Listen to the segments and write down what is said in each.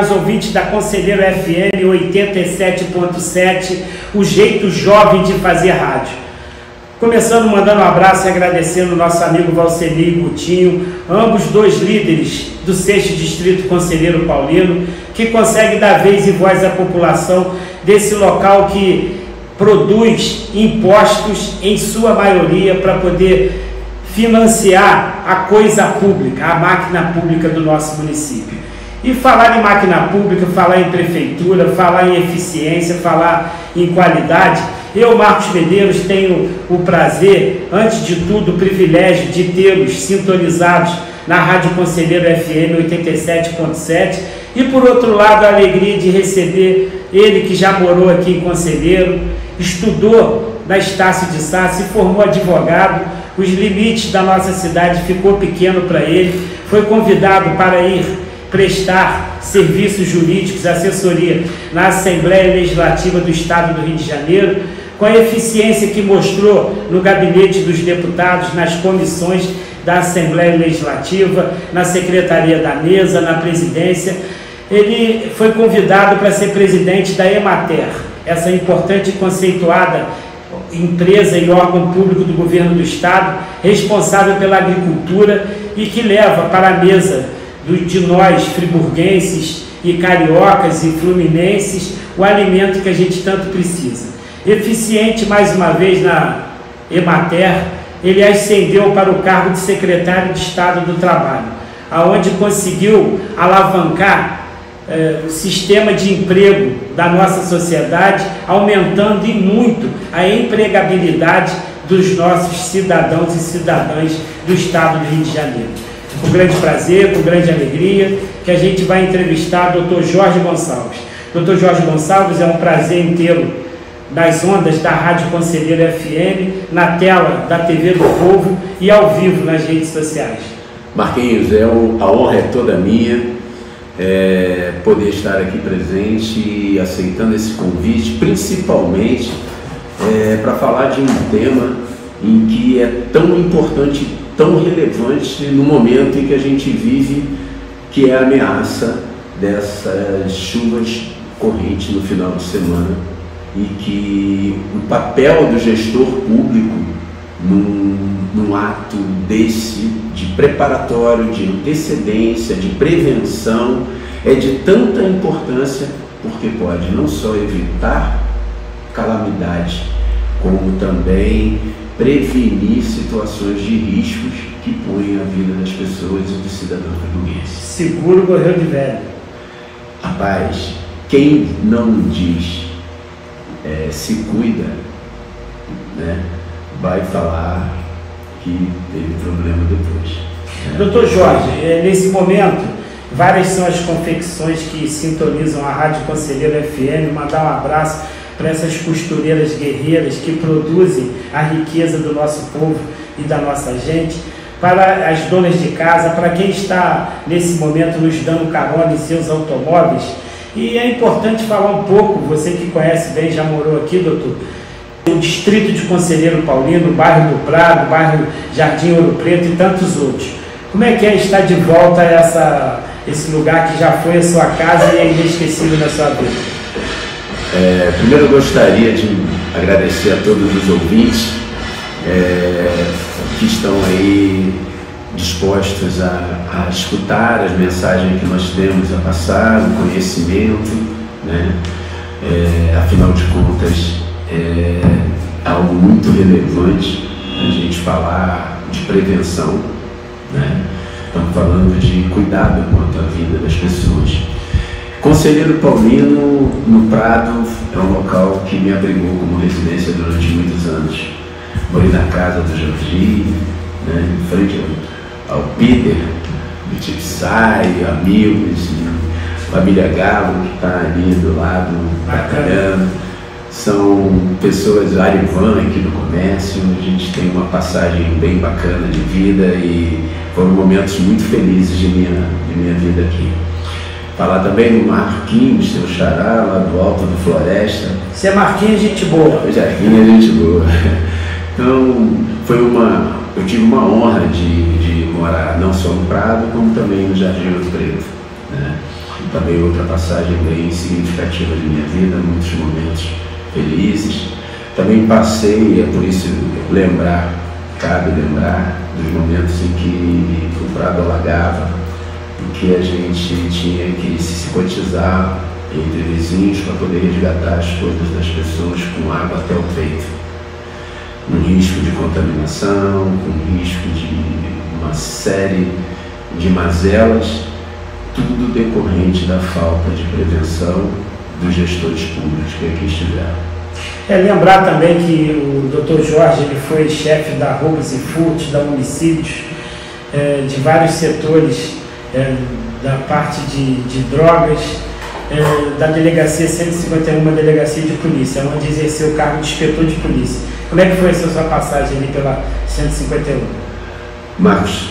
caros ouvintes da Conselheiro FM 87.7, o jeito jovem de fazer rádio. Começando mandando um abraço e agradecendo o nosso amigo Valceli Coutinho, ambos dois líderes do 6º Distrito Conselheiro Paulino, que consegue dar vez e voz à população desse local que produz impostos, em sua maioria, para poder financiar a coisa pública, a máquina pública do nosso município. E falar em máquina pública, falar em prefeitura, falar em eficiência, falar em qualidade, eu, Marcos Medeiros, tenho o prazer, antes de tudo, o privilégio de tê-los sintonizados na Rádio Conselheiro FM 87.7 e, por outro lado, a alegria de receber ele que já morou aqui em Conselheiro, estudou na Estácio de Sá, se formou advogado, os limites da nossa cidade ficou pequeno para ele, foi convidado para ir prestar serviços jurídicos, assessoria na Assembleia Legislativa do Estado do Rio de Janeiro, com a eficiência que mostrou no gabinete dos deputados, nas comissões da Assembleia Legislativa, na Secretaria da Mesa, na presidência. Ele foi convidado para ser presidente da Emater, essa importante e conceituada empresa e órgão público do governo do Estado, responsável pela agricultura e que leva para a mesa de nós, friburguenses e cariocas e fluminenses, o alimento que a gente tanto precisa. Eficiente, mais uma vez, na Emater, ele ascendeu para o cargo de secretário de Estado do Trabalho, aonde conseguiu alavancar o sistema de emprego da nossa sociedade, aumentando e muito a empregabilidade dos nossos cidadãos e cidadãs do Estado do Rio de Janeiro. Com grande prazer, com grande alegria, que a gente vai entrevistar o Dr. Jorge Gonçalves. Dr. Jorge Gonçalves, é um prazer em tê-lo nas ondas da Rádio Conselheiro FM, na tela da TV do Povo e ao vivo nas redes sociais. Marquinhos, a honra é toda minha poder estar aqui presente e aceitando esse convite, principalmente para falar de um tema em que é tão importante, tão relevante no momento em que a gente vive, que é a ameaça dessas chuvas correntes no final de semana, e que o papel do gestor público num ato desse, de preparatório, de antecedência, de prevenção, é de tanta importância, porque pode não só evitar calamidade, como também prevenir situações de riscos que põem a vida das pessoas e dos cidadãos portugueses. Seguro correu de velho. Rapaz, quem não diz se cuida, né, vai falar que teve problema depois. Doutor Jorge, nesse momento, várias são as confecções que sintonizam a Rádio Conselheiro FM. Mandar um abraço para essas costureiras guerreiras que produzem a riqueza do nosso povo e da nossa gente, para as donas de casa, para quem está nesse momento nos dando carona em seus automóveis. E é importante falar um pouco, você que conhece bem, já morou aqui, doutor, o distrito de Conselheiro Paulino, o bairro do Prado, o bairro Jardim Ouro Preto e tantos outros. Como é que é estar de volta a esse lugar que já foi a sua casa e é inesquecível na sua vida? Primeiro eu gostaria de agradecer a todos os ouvintes que estão aí dispostos a escutar as mensagens que nós temos a passar, o conhecimento, né? Afinal de contas, é algo muito relevante a gente falar de prevenção, né? Estamos falando de cuidado quanto à vida das pessoas. Conselheiro Paulino, no Prado, é um local que me abrigou como residência durante muitos anos. Morei na casa do Jorge, né, em frente ao Peter, do Tipsai, amigos, família Galo, que está ali do lado, batalhando. São pessoas, Arivan aqui do comércio, a gente tem uma passagem bem bacana de vida e foram momentos muito felizes de minha vida aqui. Falar também do Marquinhos, seu xará, lá do Alto do Floresta. Você é Marquinhos, gente boa. Marquinhos, gente boa. Então, eu tive uma honra de morar não só no Prado, como também no Jardim Ouro Preto, né? também outra passagem bem significativa de minha vida, muitos momentos felizes. Também passei, é por isso cabe lembrar dos momentos em que o prado alagava, em que a gente tinha que se cotizar entre vizinhos para poder resgatar as coisas das pessoas com água até o peito. Um risco de contaminação, um risco de uma série de mazelas, tudo decorrente da falta de prevenção dos gestores públicos que aqui estiveram. Lembrar também que o Dr. Jorge ele foi chefe da roubos e furtos, da homicídios, de vários setores, da parte de drogas, da delegacia 151, delegacia de polícia, onde exerceu o cargo de inspetor de polícia. Como é que foi essa sua passagem ali pela 151? Marcos,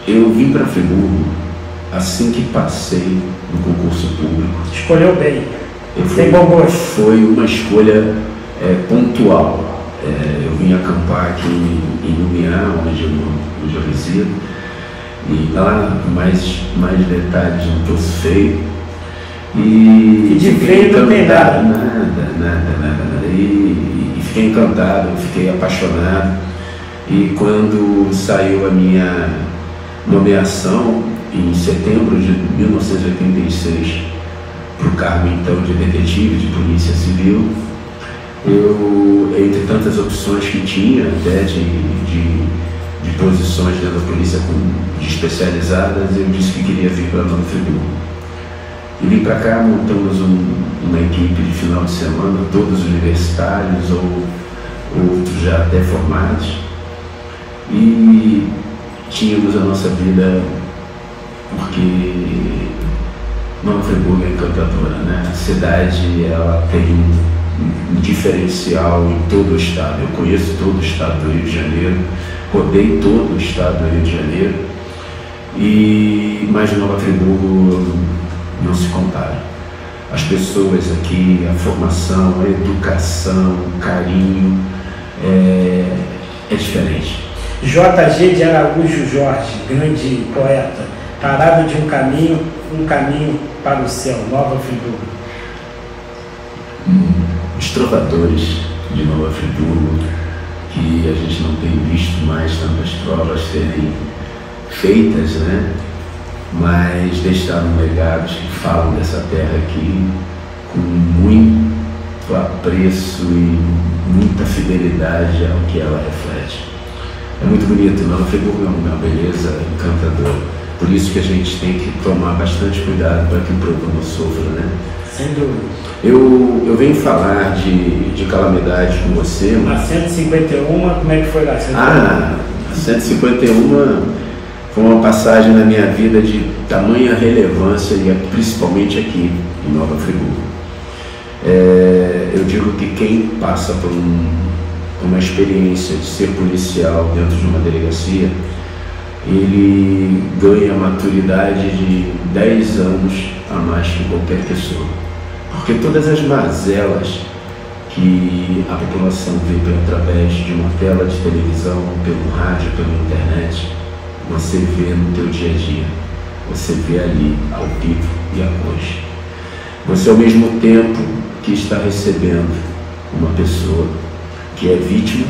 eu vim para Friburgo assim que passei no concurso público. Escolheu bem. Tem bom gosto. Foi uma escolha pontual. Eu vim acampar aqui em Lumiar, onde eu resido, e lá mais detalhes não trouxe feio. E de feio não tem nada. Nada. E fiquei encantado, fiquei apaixonado. E quando saiu a minha nomeação, em setembro de 1986, para o cargo então de detetive de polícia civil, eu, entre tantas opções que tinha, até de posições dentro da polícia de especializadas, eu disse que queria vir para Nova Friburgo. E vim para cá, montamos uma equipe de final de semana, todos universitários ou outros já até formados, e tínhamos a nossa vida, porque Nova Friburgo é encantadora, né? A cidade, ela tem um diferencial em todo o estado. Eu conheço todo o estado do Rio de Janeiro, rodei todo o estado do Rio de Janeiro, mas Nova Friburgo não se compara. As pessoas aqui, a formação, a educação, o carinho, é diferente. JG de Araújo Jorge, grande poeta, parado de um caminho para o céu, Nova Friburgo. Os trovadores de Nova Friburgo, que a gente não tem visto mais tantas trovas serem feitas, né? Mas deixaram legados que falam dessa terra aqui com muito apreço e muita fidelidade ao que ela reflete. É muito bonito, Nova Friburgo é uma beleza encantadora. Por isso que a gente tem que tomar bastante cuidado para que o povo não sofra, né? Sem dúvida. Eu venho falar de calamidade com você. A 151, como é que foi lá? A 151 foi uma passagem na minha vida de tamanha relevância, e principalmente aqui em Nova Friburgo. Eu digo que quem passa por uma experiência de ser policial dentro de uma delegacia, ele ganha maturidade de 10 anos a mais que qualquer pessoa. Porque todas as mazelas que a população vê através de uma tela de televisão, pelo rádio, pela internet, você vê no teu dia a dia. Você vê ali, ao vivo e a cores. Você, ao mesmo tempo que está recebendo uma pessoa que é vítima,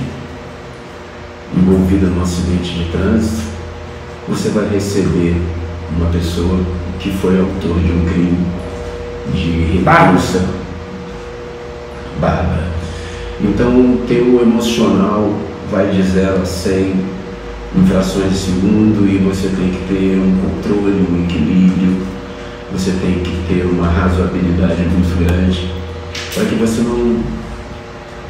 envolvida num acidente de trânsito, você vai receber uma pessoa que foi autor de um crime de repulsa bárbara. Então, o teu emocional vai de 0 a 100 infrações de segundo, e você tem que ter um controle, um equilíbrio, você tem que ter uma razoabilidade muito grande para que você não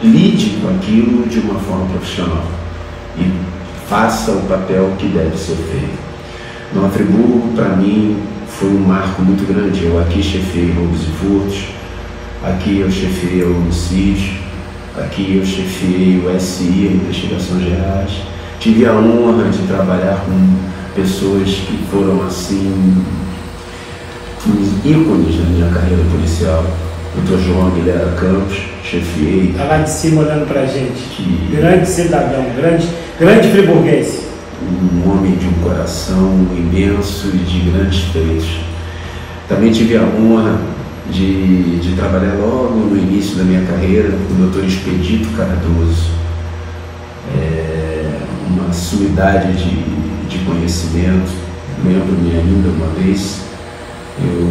lide com aquilo de uma forma profissional e faça o papel que deve ser feito. Nova Friburgo, para mim, foi um marco muito grande. Eu aqui chefiei roubos e furtos, aqui eu chefiei o homicídio, aqui eu chefiei o SI, a Investigações Gerais. Tive a honra de trabalhar com pessoas que foram, assim, ícones na minha carreira policial. Dr. João Aguilera Campos, chefiei. Está lá de cima olhando para a gente. Grande cidadão, grande friburguense. Um homem de um coração imenso e de grandes feitos. Também tive a honra de trabalhar logo no início da minha carreira com o Dr. Expedito Cardoso, uma sumidade de conhecimento. Lembro-me ainda uma vez, eu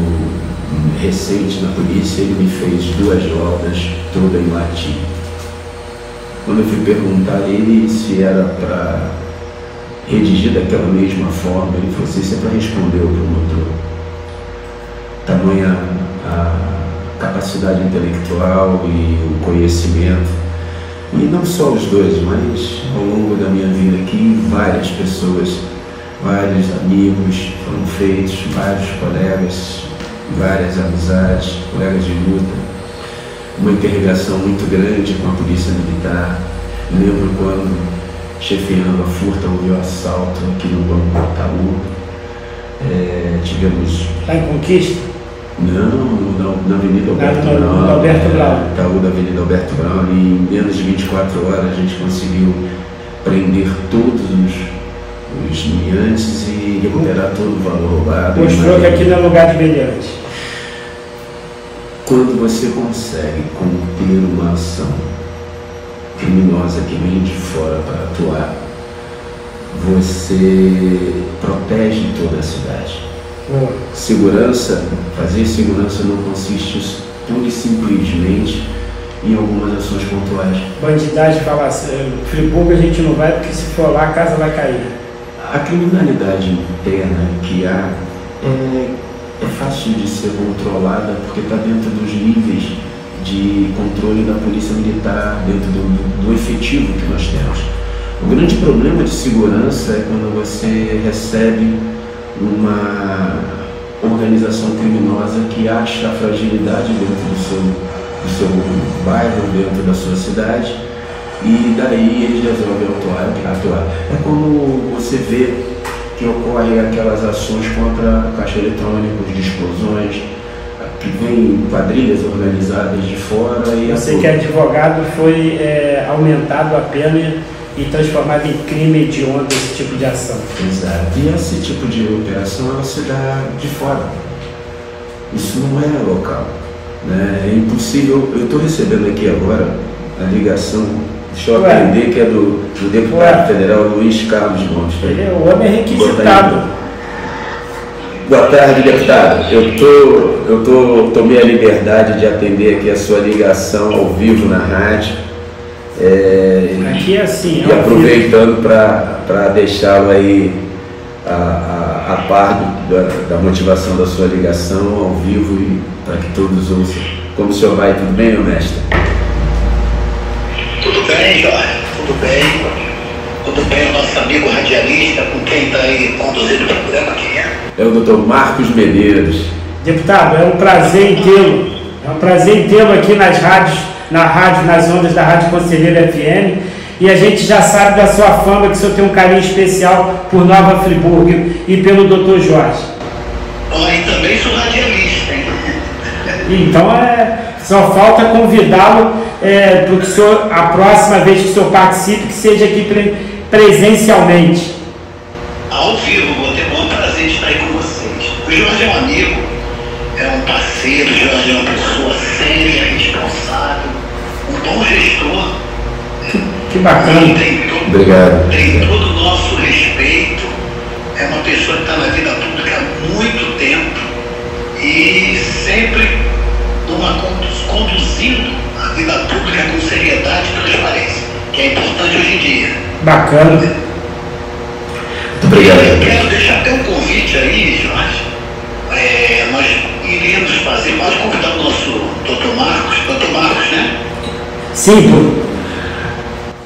recente na polícia, ele me fez 2 laudas todas em latim. Quando eu fui perguntar a ele se era para redigir daquela mesma forma, ele falou assim: isso é para responder ao promotor. Tamanha a capacidade intelectual e o conhecimento, e não só os dois, mas ao longo da minha vida aqui, várias pessoas, vários amigos foram feitos, vários colegas, várias amizades, colegas de luta, uma interligação muito grande com a Polícia Militar. Lembro quando, chefiando a furta, houve o assalto aqui no Banco do Itaú. Tivemos... Lá em Conquista? Não, na Avenida Alberto Brown. Alberto Brown. Itaú da Avenida Alberto Brown. E em menos de 24 horas a gente conseguiu prender todos os meliantes e recuperar todo o valor roubado. Mostrou que aqui não é lugar de meliante. Quando você consegue conter uma ação criminosa que vem de fora para atuar, você protege toda a cidade. Segurança, fazer segurança não consiste pura e simplesmente em algumas ações pontuais. Bandidagem fala assim: Friburgo a gente não vai porque se for lá a casa vai cair. A criminalidade interna que há é fácil de ser controlada porque está dentro dos níveis de controle da Polícia Militar, dentro do efetivo que nós temos. O grande problema de segurança é quando você recebe uma organização criminosa que acha a fragilidade dentro do seu bairro, dentro da sua cidade, e daí eles resolvem atuar. É como você vê que ocorrem aquelas ações contra caixa eletrônicos, de explosões, que vem quadrilhas organizadas de fora. E você que é advogado, foi aumentado a pena e transformado em crime hediondo esse tipo de ação. Exato. E esse tipo de operação ela se dá de fora. Isso não é local, né? É impossível. Eu estou recebendo aqui agora a ligação, deixa eu aprender, que é do deputado federal Luiz Carlos Gomes. O homem é requisitado. Boa tarde, deputado. Eu tomei a liberdade de atender aqui a sua ligação ao vivo na rádio. Aqui é assim. E aproveitando para deixá-lo aí a par da motivação da sua ligação ao vivo e para que todos ouçam. Como o senhor vai? Tudo bem, meu mestre? Tudo bem, Jorge. Tudo bem. Tudo bem, o nosso amigo radialista, com quem está aí conduzindo o programa, quem é? É o doutor Marcos Medeiros. Deputado, é um prazer em tê-lo. É um prazer em tê-lo aqui nas ondas da Rádio Conselheiro FM. E a gente já sabe da sua fama, que o senhor tem um carinho especial por Nova Friburgo e pelo Dr. Jorge. E também sou radialista, hein? Então, só falta convidá-lo para que o senhor, a próxima vez que o senhor participe, que seja aqui presencialmente. Ao vivo, vou ter o bom prazer de estar aí com vocês. O Jorge é um amigo, é um parceiro, o Jorge é uma pessoa séria, responsável, um bom gestor. Que bacana. Obrigado. Tem todo o nosso respeito. É uma pessoa que está na vida pública há muito tempo e sempre conduzindo a vida pública com seriedade e transparência, que é importante hoje em dia. Bacana. Muito obrigado. Eu quero deixar até um convite aí, Jorge. Nós iríamos fazer, pode convidar o nosso Dr. Marcos, né? Sim,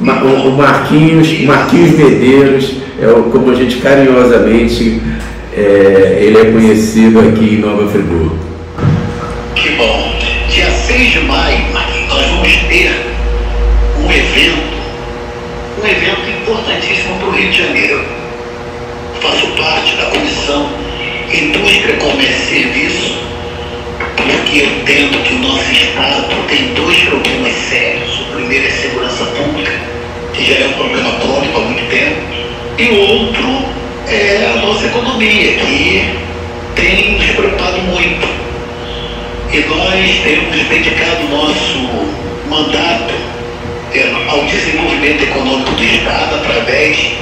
o Marquinhos Medeiros, como a gente carinhosamente, ele é conhecido aqui em Nova Friburgo. Que bom. Dia 6 de maio, nós vamos ter um evento importantíssimo para o Rio de Janeiro. Faço parte da Comissão Indústria, Comércio e Serviço, porque eu entendo que o nosso Estado tem 2 problemas sérios. O primeiro é segurança pública, que já é um problema crônico há muito tempo, e o outro é a nossa economia, que tem nos preocupado muito. E nós temos dedicado nosso mandato ao desenvolvimento econômico do Estado através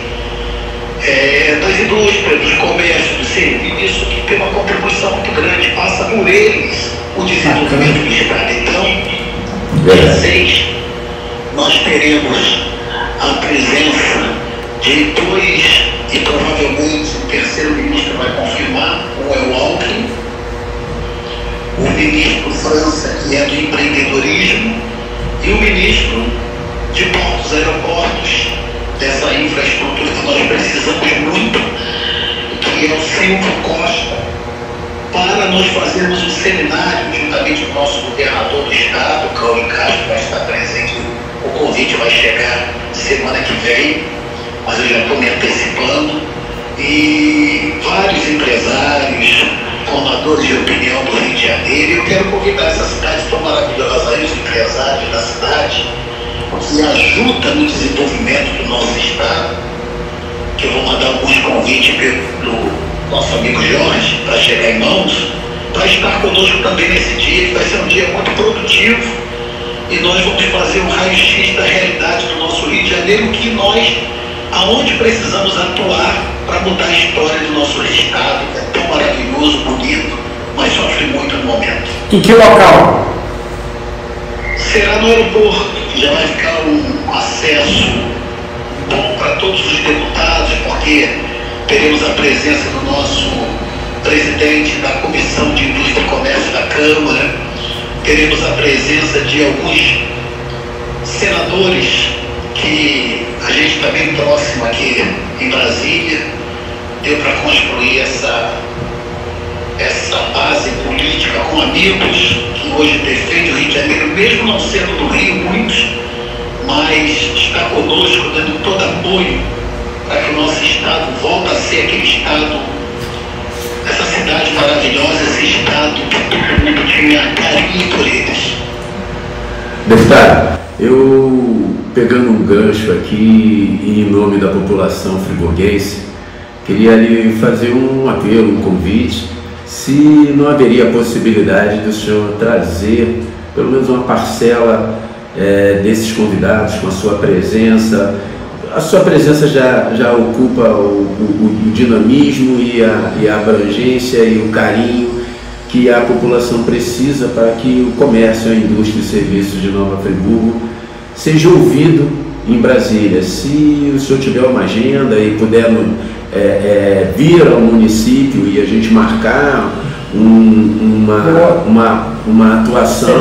das indústrias, dos comércios, do serviço, que tem uma contribuição muito grande, passa por eles o desenvolvimento do Estado. Então, dia 6, nós teremos a presença de dois, e provavelmente o terceiro ministro vai confirmar, o Alckmin, o ministro França, que é do empreendedorismo, e o ministro de portos e aeroportos, dessa infraestrutura que nós precisamos muito, que é o Silvio Costa, para nós fazermos um seminário juntamente com o nosso governador do estado, Cláudio Castro, vai estar presente. O convite vai chegar semana que vem, mas eu já estou me antecipando, e vários empresários, formadores de opinião do Rio de Janeiro. Eu quero convidar essa cidade tão maravilhosa aí, os empresários da cidade, que ajuda no desenvolvimento do nosso estado, que eu vou mandar alguns convites pelo nosso amigo Jorge, para chegar em mãos, para estar conosco também nesse dia, que vai ser um dia muito produtivo, e nós vamos fazer um raio-x da realidade do nosso Rio de Janeiro, que nós, aonde precisamos atuar para mudar a história do nosso estado, que é tão maravilhoso, bonito, mas sofre muito no momento. Em que local? Será no aeroporto, que já vai ficar um acesso bom para todos os deputados, porque teremos a presença do nosso presidente da Comissão de Indústria e Comércio da Câmara, teremos a presença de alguns senadores que a gente está bem próximo aqui em Brasília, deu para construir essa base política com amigos que hoje defende o Rio de Janeiro, mesmo não sendo do Rio muitos, mas está conosco dando todo apoio para que o nosso estado volte a ser aquele estado, essa cidade maravilhosa, esse estado que todo mundo tinha carinho por eles. Deputado, eu pegando um gancho aqui em nome da população friburguense, queria lhe fazer um apelo, um convite, se não haveria a possibilidade do senhor trazer pelo menos uma parcela desses convidados com a sua presença. A sua presença já ocupa o dinamismo e a abrangência e o carinho que a população precisa para que o comércio, a indústria e serviços de Nova Friburgo seja ouvido em Brasília. Se o senhor tiver uma agenda e puder vir ao município e a gente marcar uma atuação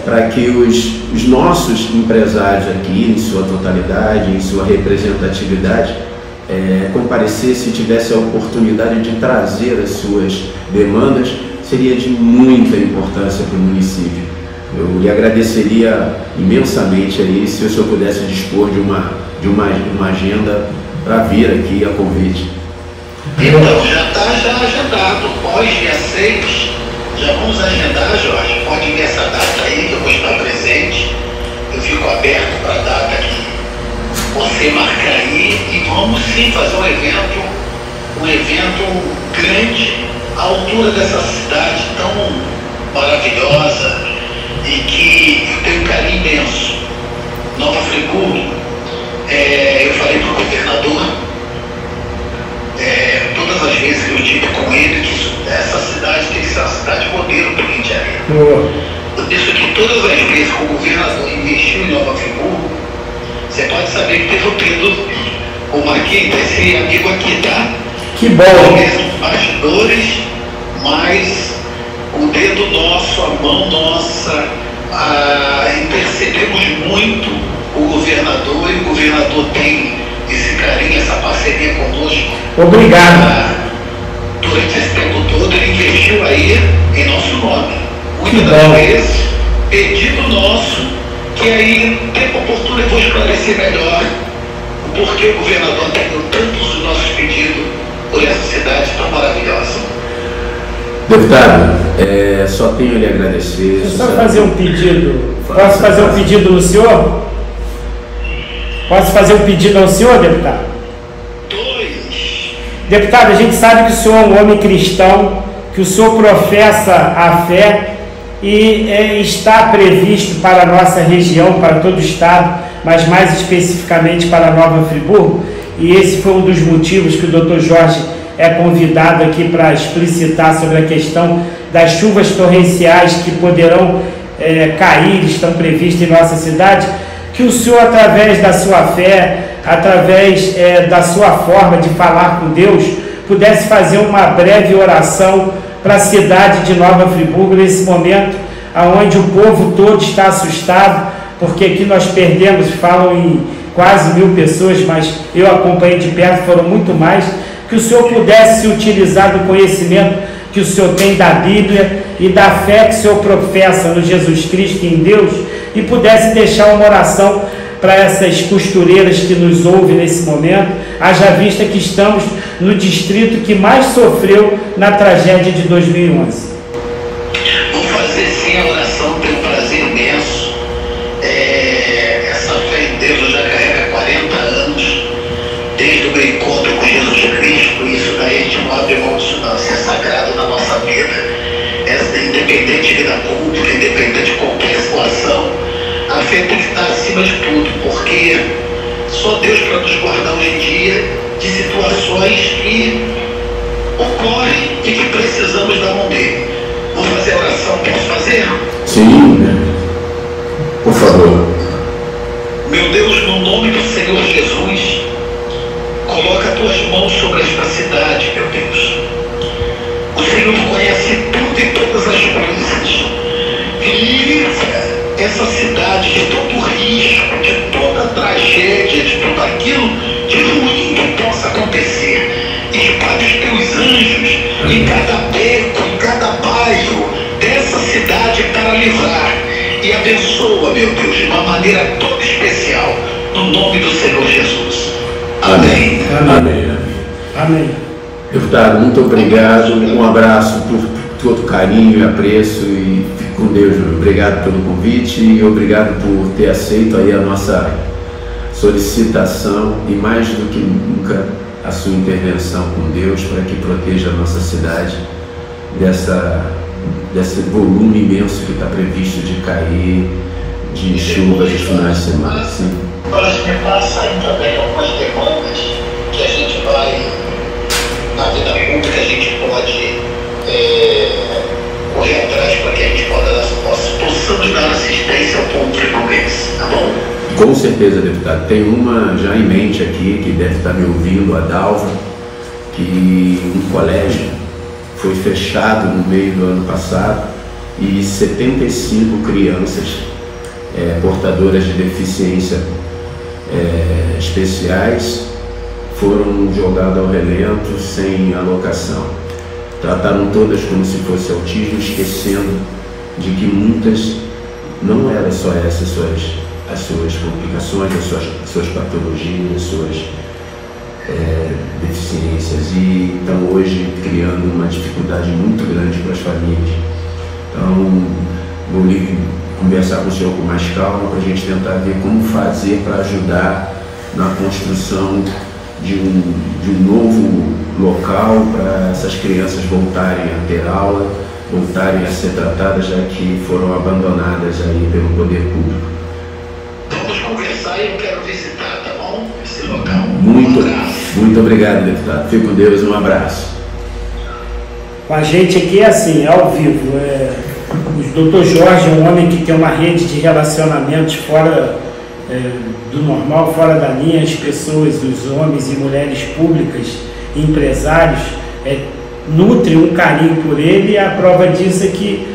para que os nossos empresários aqui, em sua totalidade, em sua representatividade, comparecessem e tivessem a oportunidade de trazer as suas demandas, seria de muita importância para o município. Eu lhe agradeceria imensamente aí se o senhor pudesse dispor de uma agenda para vir aqui a convite. Então, já está agendado, pós-dia 6, já vamos agendar, Jorge, pode vir essa data aí que eu vou estar presente, eu fico aberto para a data que você marcar aí, e vamos sim fazer um evento grande, à altura dessa cidade tão maravilhosa, e que eu tenho um carinho imenso. Nova Friburgo, eu falei para o governador, todas as vezes que eu estive com ele, que essa cidade tem que ser uma cidade modelo para o Rio de Janeiro. Por isso que todas as vezes que o governador investiu em Nova Friburgo, você pode saber que teve o dedo, o Marquinhos, esse amigo aqui, tá? Que bom! Mesmo bastidores, mas o dedo nosso, a mão nossa, intercedemos muito o governador, e o governador tem esse carinho, essa parceria conosco. Obrigado. Durante esse tempo todo ele investiu aí em nosso nome. Muitas das vezes, pedido nosso, que aí, tempo oportuno, eu vou esclarecer melhor o porquê o governador atendeu tantos dos nossos pedidos por essa cidade tão maravilhosa. Deputado, só tenho a lhe agradecer. Deixa eu só fazer um pedido. Posso fazer um pedido no senhor? Posso fazer um pedido ao senhor, deputado? Deputado, a gente sabe que o senhor é um homem cristão, que o senhor professa a fé e está previsto para a nossa região, para todo o estado, mas mais especificamente para Nova Friburgo, e esse foi um dos motivos que o Dr. Jorge é convidado aqui para explicitar sobre a questão das chuvas torrenciais que poderão cair, estão previstas em nossa cidade, que o senhor, através da sua fé, através da sua forma de falar com Deus, pudesse fazer uma breve oração para a cidade de Nova Friburgo, nesse momento onde o povo todo está assustado, porque aqui nós perdemos, falam em quase 1000 pessoas, mas eu acompanhei de perto, foram muito mais, que o senhor pudesse se utilizar do conhecimento que o senhor tem da Bíblia e da fé que o senhor professa no Jesus Cristo e em Deus, e pudesse deixar uma oração para essas costureiras que nos ouvem nesse momento, haja vista que estamos no distrito que mais sofreu na tragédia de 2011. Vou fazer sim a oração, tenho um prazer imenso. Essa fé em Deus já carrega 40 anos, desde o meu encontro com Jesus Cristo. Isso daí a gente não abre mão disso não, isso é sagrado na nossa vida. Independente de vida pública, independente de qualquer situação, a fé tem que estar acima de tudo, porque só Deus para nos guardar hoje em dia de situações que ocorrem e que precisamos da mão dele. Vou fazer a oração, posso fazer? Sim, por favor. Meu Deus, no nome do Senhor Jesus, coloca as tuas mãos sobre esta cidade, meu Deus. O Senhor conhece tudo e todas as coisas. Livra essa cidade de todo risco, de toda tragédia, de tudo aquilo de ruim que possa acontecer. Espalhe os teus anjos em cada beco, em cada bairro dessa cidade para livrar. E abençoa, meu Deus, de uma maneira toda especial, no nome do Senhor Jesus. Amém. Amém. Amém. Deputado, muito obrigado. Um abraço por todo carinho e apreço e fique com Deus. Obrigado pelo convite e obrigado por ter aceito aí a nossa solicitação e mais do que nunca a sua intervenção com Deus para que proteja a nossa cidade desse volume imenso que está previsto de cair de chuva de finais de semana. Sim. Agora me passa aí também algumas demandas que a gente vai, na vida pública, a gente pode correr atrás para que a gente possamos dar assistência ao povo friburguense, tá bom? Com certeza, deputado. Tem uma já em mente aqui, que deve estar me ouvindo, a Dalva, que um colégio foi fechado no meio do ano passado e 75 crianças portadoras de deficiência especiais foram jogadas ao relento sem alocação. Trataram todas como se fosse autismo, esquecendo de que muitas não eram só essas as suas complicações, as suas patologias, as suas deficiências, e estão hoje criando uma dificuldade muito grande para as famílias. Então, vou conversar com o senhor com mais calma para a gente tentar ver como fazer para ajudar na construção de um novo local para essas crianças voltarem a ter aula, voltarem a ser tratadas, já que foram abandonadas aí pelo poder público. Vamos conversar e eu quero visitar, tá bom? Esse local. Muito obrigado, deputado. Fique com Deus, um abraço. Com a gente aqui é assim, ao vivo. O Dr. Jorge é um homem que tem uma rede de relacionamentos fora do normal, fora da linha. As pessoas, os homens e mulheres públicas, empresários, nutrem um carinho por ele, e a prova disso é que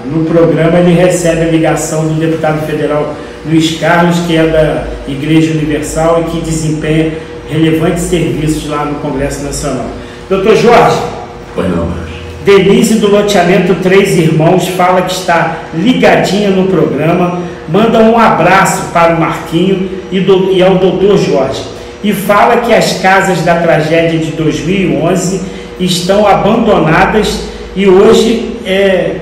no programa ele recebe a ligação do deputado federal Luiz Carlos, que é da Igreja Universal e que desempenha relevantes serviços lá no Congresso Nacional. Dr. Jorge, pois não, Denise do loteamento Três Irmãos fala que está ligadinha no programa, manda um abraço para o Marquinho e ao Dr. Jorge, e fala que as casas da tragédia de 2011 estão abandonadas e hoje,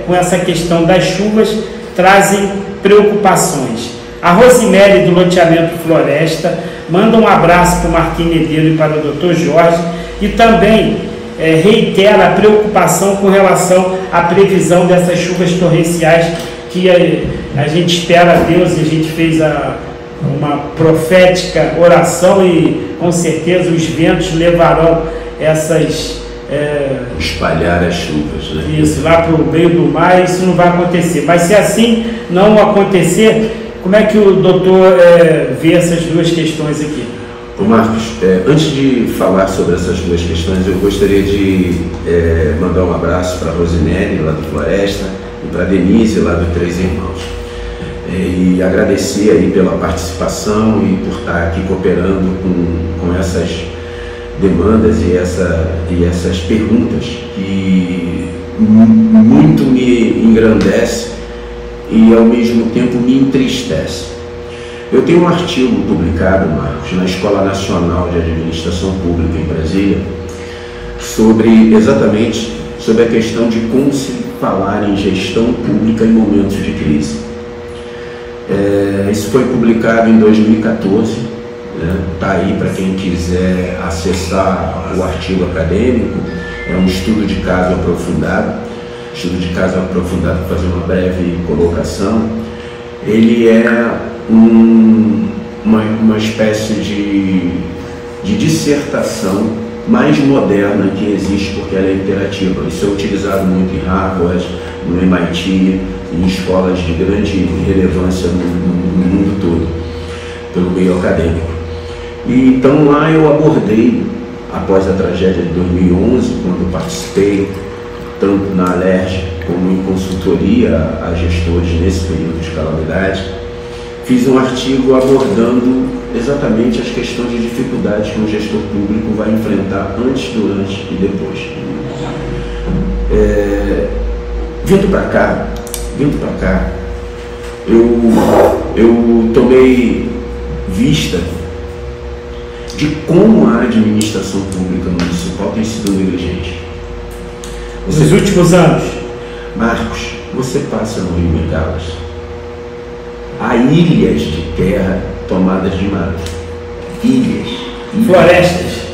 com essa questão das chuvas, trazem preocupações. A Rosimere do loteamento Floresta manda um abraço para o Marquinho Nedeiro e para o Dr. Jorge, e também reitera a preocupação com relação à previsão dessas chuvas torrenciais que a gente espera a Deus, e a gente fez uma profética oração e com certeza os ventos levarão essas... espalhar as chuvas, né? Isso, lá para o meio do mar, isso não vai acontecer. Mas se assim não acontecer, como é que o doutor vê essas duas questões aqui? Ô Marcos, antes de falar sobre essas duas questões, eu gostaria de mandar um abraço para a Rosinelli, lá do Floresta, e para a Denise, lá do Três Irmãos. E agradecer aí pela participação e por estar aqui cooperando com essas demandas e essas perguntas que muito me engrandece e ao mesmo tempo me entristece. Eu tenho um artigo publicado, Marcos, na Escola Nacional de Administração Pública em Brasília, exatamente sobre a questão de como se falar em gestão pública em momentos de crise. Isso foi publicado em 2014, está aí para quem quiser acessar o artigo acadêmico. É um estudo de caso aprofundado. Para fazer uma breve colocação, ele é uma espécie de dissertação mais moderna que existe, porque ela é interativa. Isso é utilizado muito em Harvard, no MIT, em escolas de grande relevância no mundo todo, pelo meio acadêmico. E então lá eu abordei, após a tragédia de 2011, quando participei tanto na Alerj como em consultoria a gestores nesse período de calamidade, fiz um artigo abordando exatamente as questões de dificuldades que um gestor público vai enfrentar antes, durante e depois. Vindo para cá, eu tomei vista de como a administração pública municipal tem sido negligente. Nos últimos anos, Marcos, você passa no Rio Bengalas, há ilhas de terra tomadas de mato, florestas,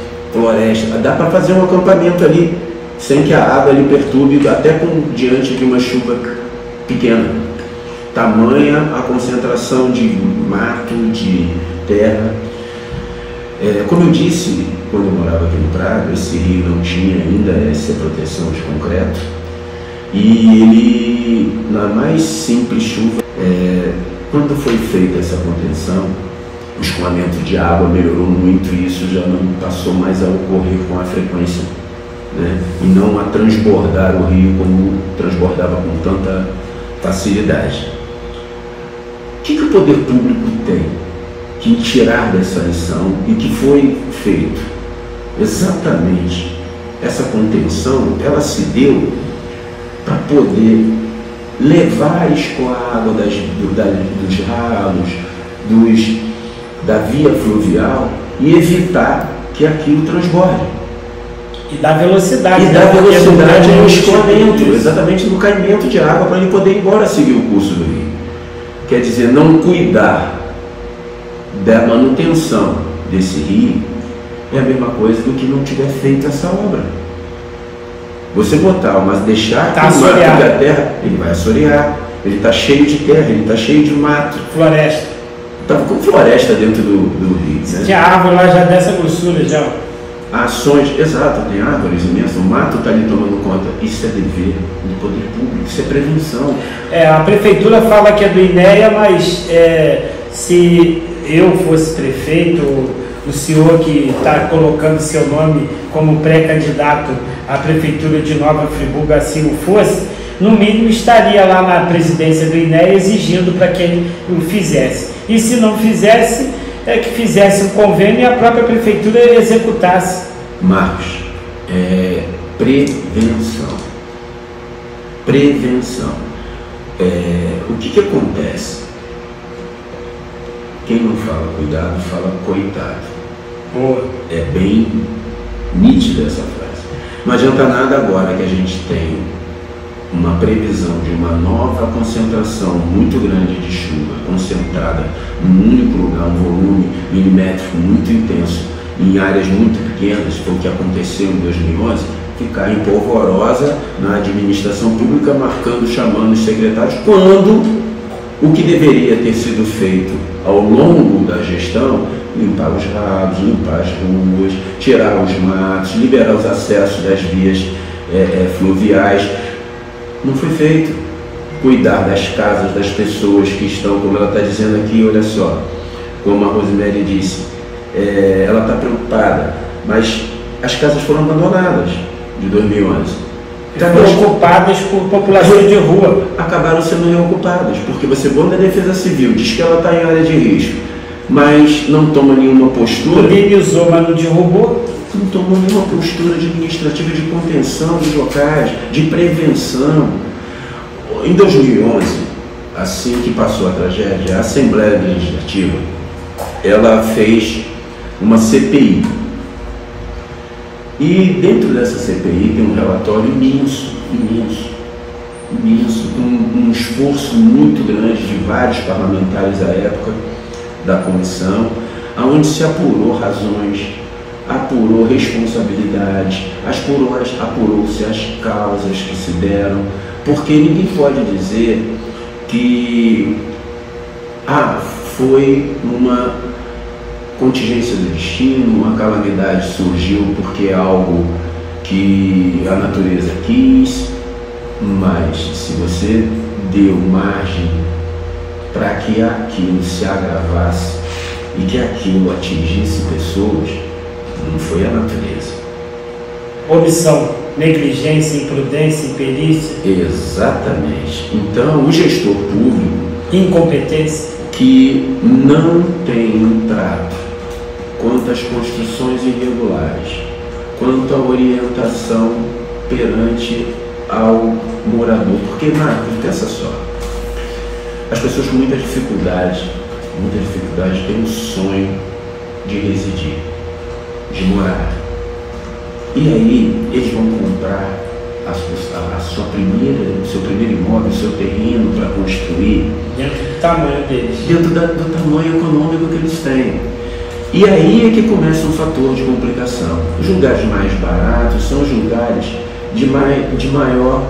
dá para fazer um acampamento ali sem que a água lhe perturbe, até diante de uma chuva pequena. Tamanha a concentração de mato, de terra. Como eu disse, quando eu morava aqui no Prado, esse rio não tinha ainda essa proteção de concreto, e ele, na mais simples chuva, quando foi feita essa contenção, o escoamento de água melhorou muito, e isso já não passou mais a ocorrer com a frequência, né? E não a transbordar o rio como transbordava com tanta facilidade. O que o poder público tem que tirar dessa lição, e que foi feito? Exatamente essa contenção, ela se deu para poder levar a escoada dos ralos, da via fluvial, e evitar que aquilo transborde. E dar velocidade. No escoamento, exatamente no caimento de água, para ele poder ir embora seguir o curso do rio. Quer dizer, não cuidar da manutenção desse rio é a mesma coisa do que não tiver feito essa obra. Você botar, mas deixar que o mato da terra, ele vai assorear, ele está cheio de terra, ele está cheio de mato. Floresta. Estava com floresta dentro do rio. Né? Tinha árvore lá já dessa grossura já. Ações, exato, tem árvores imensas, o mato está ali tomando conta. Isso é dever do poder público, isso é prevenção. A prefeitura fala que é do INEA, mas se eu fosse prefeito, o senhor que está colocando seu nome como pré-candidato à prefeitura de Nova Friburgo, assim o fosse, no mínimo estaria lá na presidência do INEA exigindo para que ele o fizesse. E se não fizesse, que fizesse um convênio e a própria prefeitura executasse. Marcos, prevenção. O que acontece? Quem não fala cuidado, fala coitado. É bem nítida essa frase. Não adianta nada agora que a gente tem uma previsão de uma nova concentração muito grande de chuva, concentrada num único lugar, um volume milimétrico muito intenso, em áreas muito pequenas, foi o que aconteceu em 2011, ficar em polvorosa na administração pública, marcando, chamando os secretários, quando o que deveria ter sido feito ao longo da gestão, limpar os rabos, limpar as ruas, tirar os matos, liberar os acessos das vias fluviais, não foi feito. Cuidar das casas das pessoas que estão, como ela está dizendo aqui, olha só, como a Rosemary disse, ela está preocupada, mas as casas foram abandonadas de 2011. Foram ocupadas por população de rua. Acabaram sendo reocupadas, porque você, bom da Defesa Civil, diz que ela está em área de risco, mas não toma nenhuma postura. Indenizou, mas não derrubou. Não tomou nenhuma postura administrativa de contenção dos locais, de prevenção. Em 2011, assim que passou a tragédia, a Assembleia Legislativa, ela fez uma CPI. E dentro dessa CPI tem um relatório imenso, com um esforço muito grande de vários parlamentares à época da comissão, onde se apurou razões, apurou responsabilidades, apurou-se as causas que se deram, porque ninguém pode dizer que foi uma contingência do destino, uma calamidade surgiu porque é algo que a natureza quis, mas se você deu margem para que aquilo se agravasse e que aquilo atingisse pessoas, não foi a natureza. Omissão, negligência, imprudência, imperícia. Exatamente. Então, o gestor público, incompetência, que não tem um trato quanto às construções irregulares, quanto à orientação perante ao morador. Porque, Marcos, pensa só, as pessoas com muita dificuldade têm um sonho de residir, de morar. E aí eles vão comprar o seu primeiro imóvel, o seu terreno para construir. Dentro do tamanho deles. Dentro do tamanho econômico que eles têm. E aí é que começa um fator de complicação. Os lugares mais baratos são os lugares de maior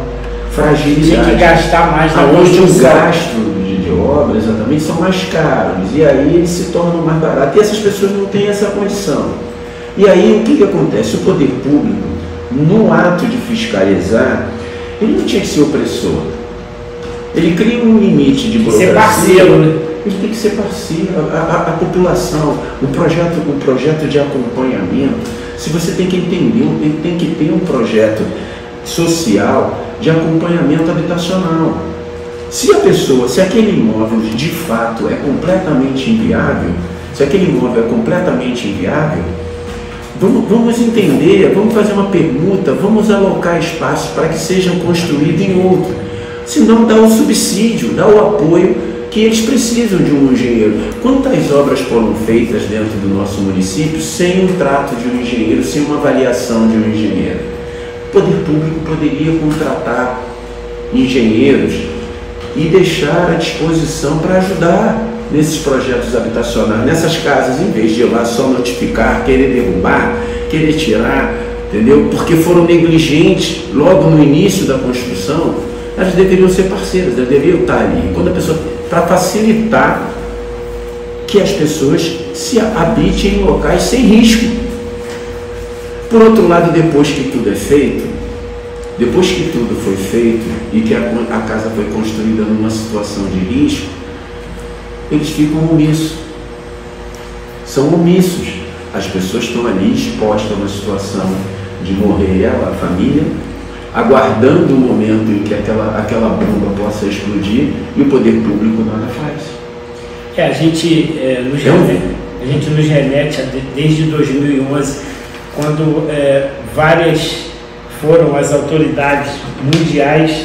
fragilidade. Tem que gastar mais na onde construção. Os gastos de obra, exatamente, são mais caros. E aí eles se tornam mais baratos. E essas pessoas não têm essa condição. E aí o que acontece? O poder público, no ato de fiscalizar, ele não tinha que ser opressor. Ele cria um limite de burocracia. Ser parceiro, né? Ele tem que ser parceiro. A população, o projeto de acompanhamento, se você tem que entender, tem que ter um projeto social de acompanhamento habitacional. Se aquele imóvel de fato é completamente inviável, vamos entender, vamos fazer uma permuta, vamos alocar espaço para que sejam construídos em outro. Se não, dá o subsídio, dá o apoio que eles precisam de um engenheiro. Quantas obras foram feitas dentro do nosso município sem um trato de um engenheiro, sem uma avaliação de um engenheiro? O poder público poderia contratar engenheiros e deixar à disposição para ajudar nesses projetos habitacionais, nessas casas, em vez de ir lá só notificar, querer derrubar, querer tirar, entendeu? Porque foram negligentes logo no início da construção. Elas deveriam ser parceiras, elas deveriam estar ali para facilitar que as pessoas se habitem em locais sem risco. Por outro lado, depois que tudo é feito, depois que tudo foi feito e que a casa foi construída numa situação de risco, eles ficam omissos. São omissos. As pessoas estão ali expostas a uma situação de morrer ela, a família, aguardando o momento em que aquela bomba possa explodir, e o poder público nada faz. A gente nos remete desde 2011, quando várias foram as autoridades mundiais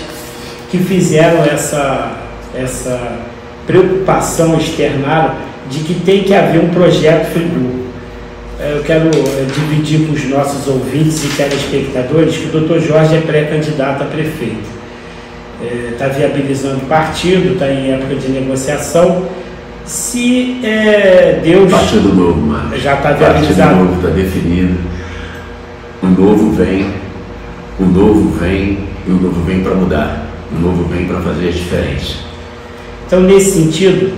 que fizeram essa preocupação, externaram, de que tem que haver um projeto futuro. Eu quero dividir com os nossos ouvintes e telespectadores que o Dr. Jorge é pré-candidato a prefeito. Está viabilizando o partido, está em época de negociação. Se Deus... Partido Novo, mano. Já está viabilizado. O Partido Novo está definido. O novo vem. O novo vem, e o novo vem para mudar, o novo vem para fazer a diferença. Então, nesse sentido,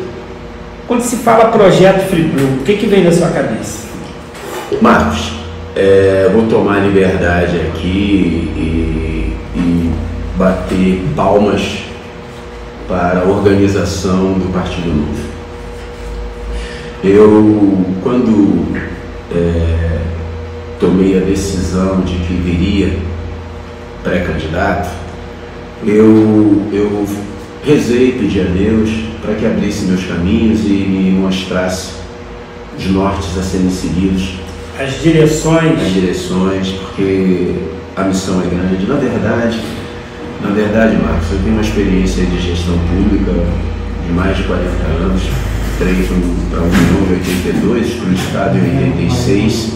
quando se fala projeto Friburgo, o que vem na sua cabeça? Marcos, vou tomar liberdade aqui e bater palmas para a organização do Partido Novo. Eu, quando tomei a decisão de que viria pré-candidato, eu rezei, pedi a Deus para que abrisse meus caminhos e me mostrasse os nortes a serem seguidos. As direções, porque a missão é grande. Na verdade, Marcos, eu tenho uma experiência de gestão pública de mais de 40 anos. Entrei para a União em 82, para o Estado em 86,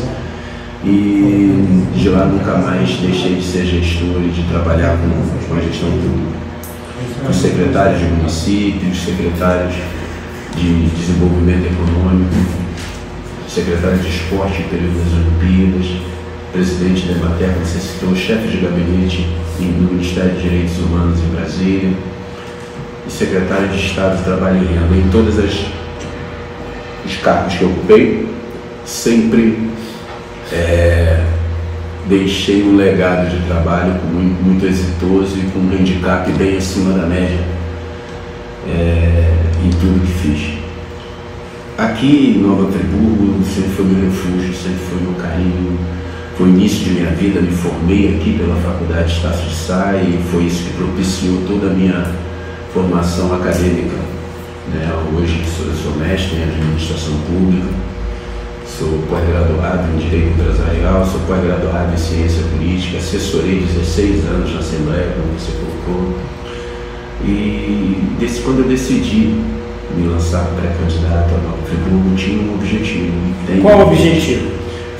e de lá nunca mais deixei de ser gestor e de trabalhar com a gestão pública. Com secretários de municípios, secretários de desenvolvimento econômico, secretário de esporte no período das Olimpíadas, presidente da Emater, que você citou, chefe de gabinete no Ministério dos Direitos Humanos em Brasília, e secretário de Estado do Trabalho e Renda. Em todos os cargos que eu ocupei, sempre deixei um legado de trabalho muito exitoso e com um handicap bem acima da média em tudo que fiz. Aqui em Nova Friburgo sempre foi meu refúgio, sempre foi meu carinho, foi o início de minha vida. Me formei aqui pela Faculdade Estácio de Sá e foi isso que propiciou toda a minha formação acadêmica. Hoje eu sou mestre em Administração Pública, sou pós-graduado em Direito Empresarial, sou pós-graduado em Ciência Política, assessorei 16 anos na Assembleia, como você colocou. E quando eu decidi me lançar pré-candidato a Nova Friburgo, tinha um objetivo. Qual o objetivo?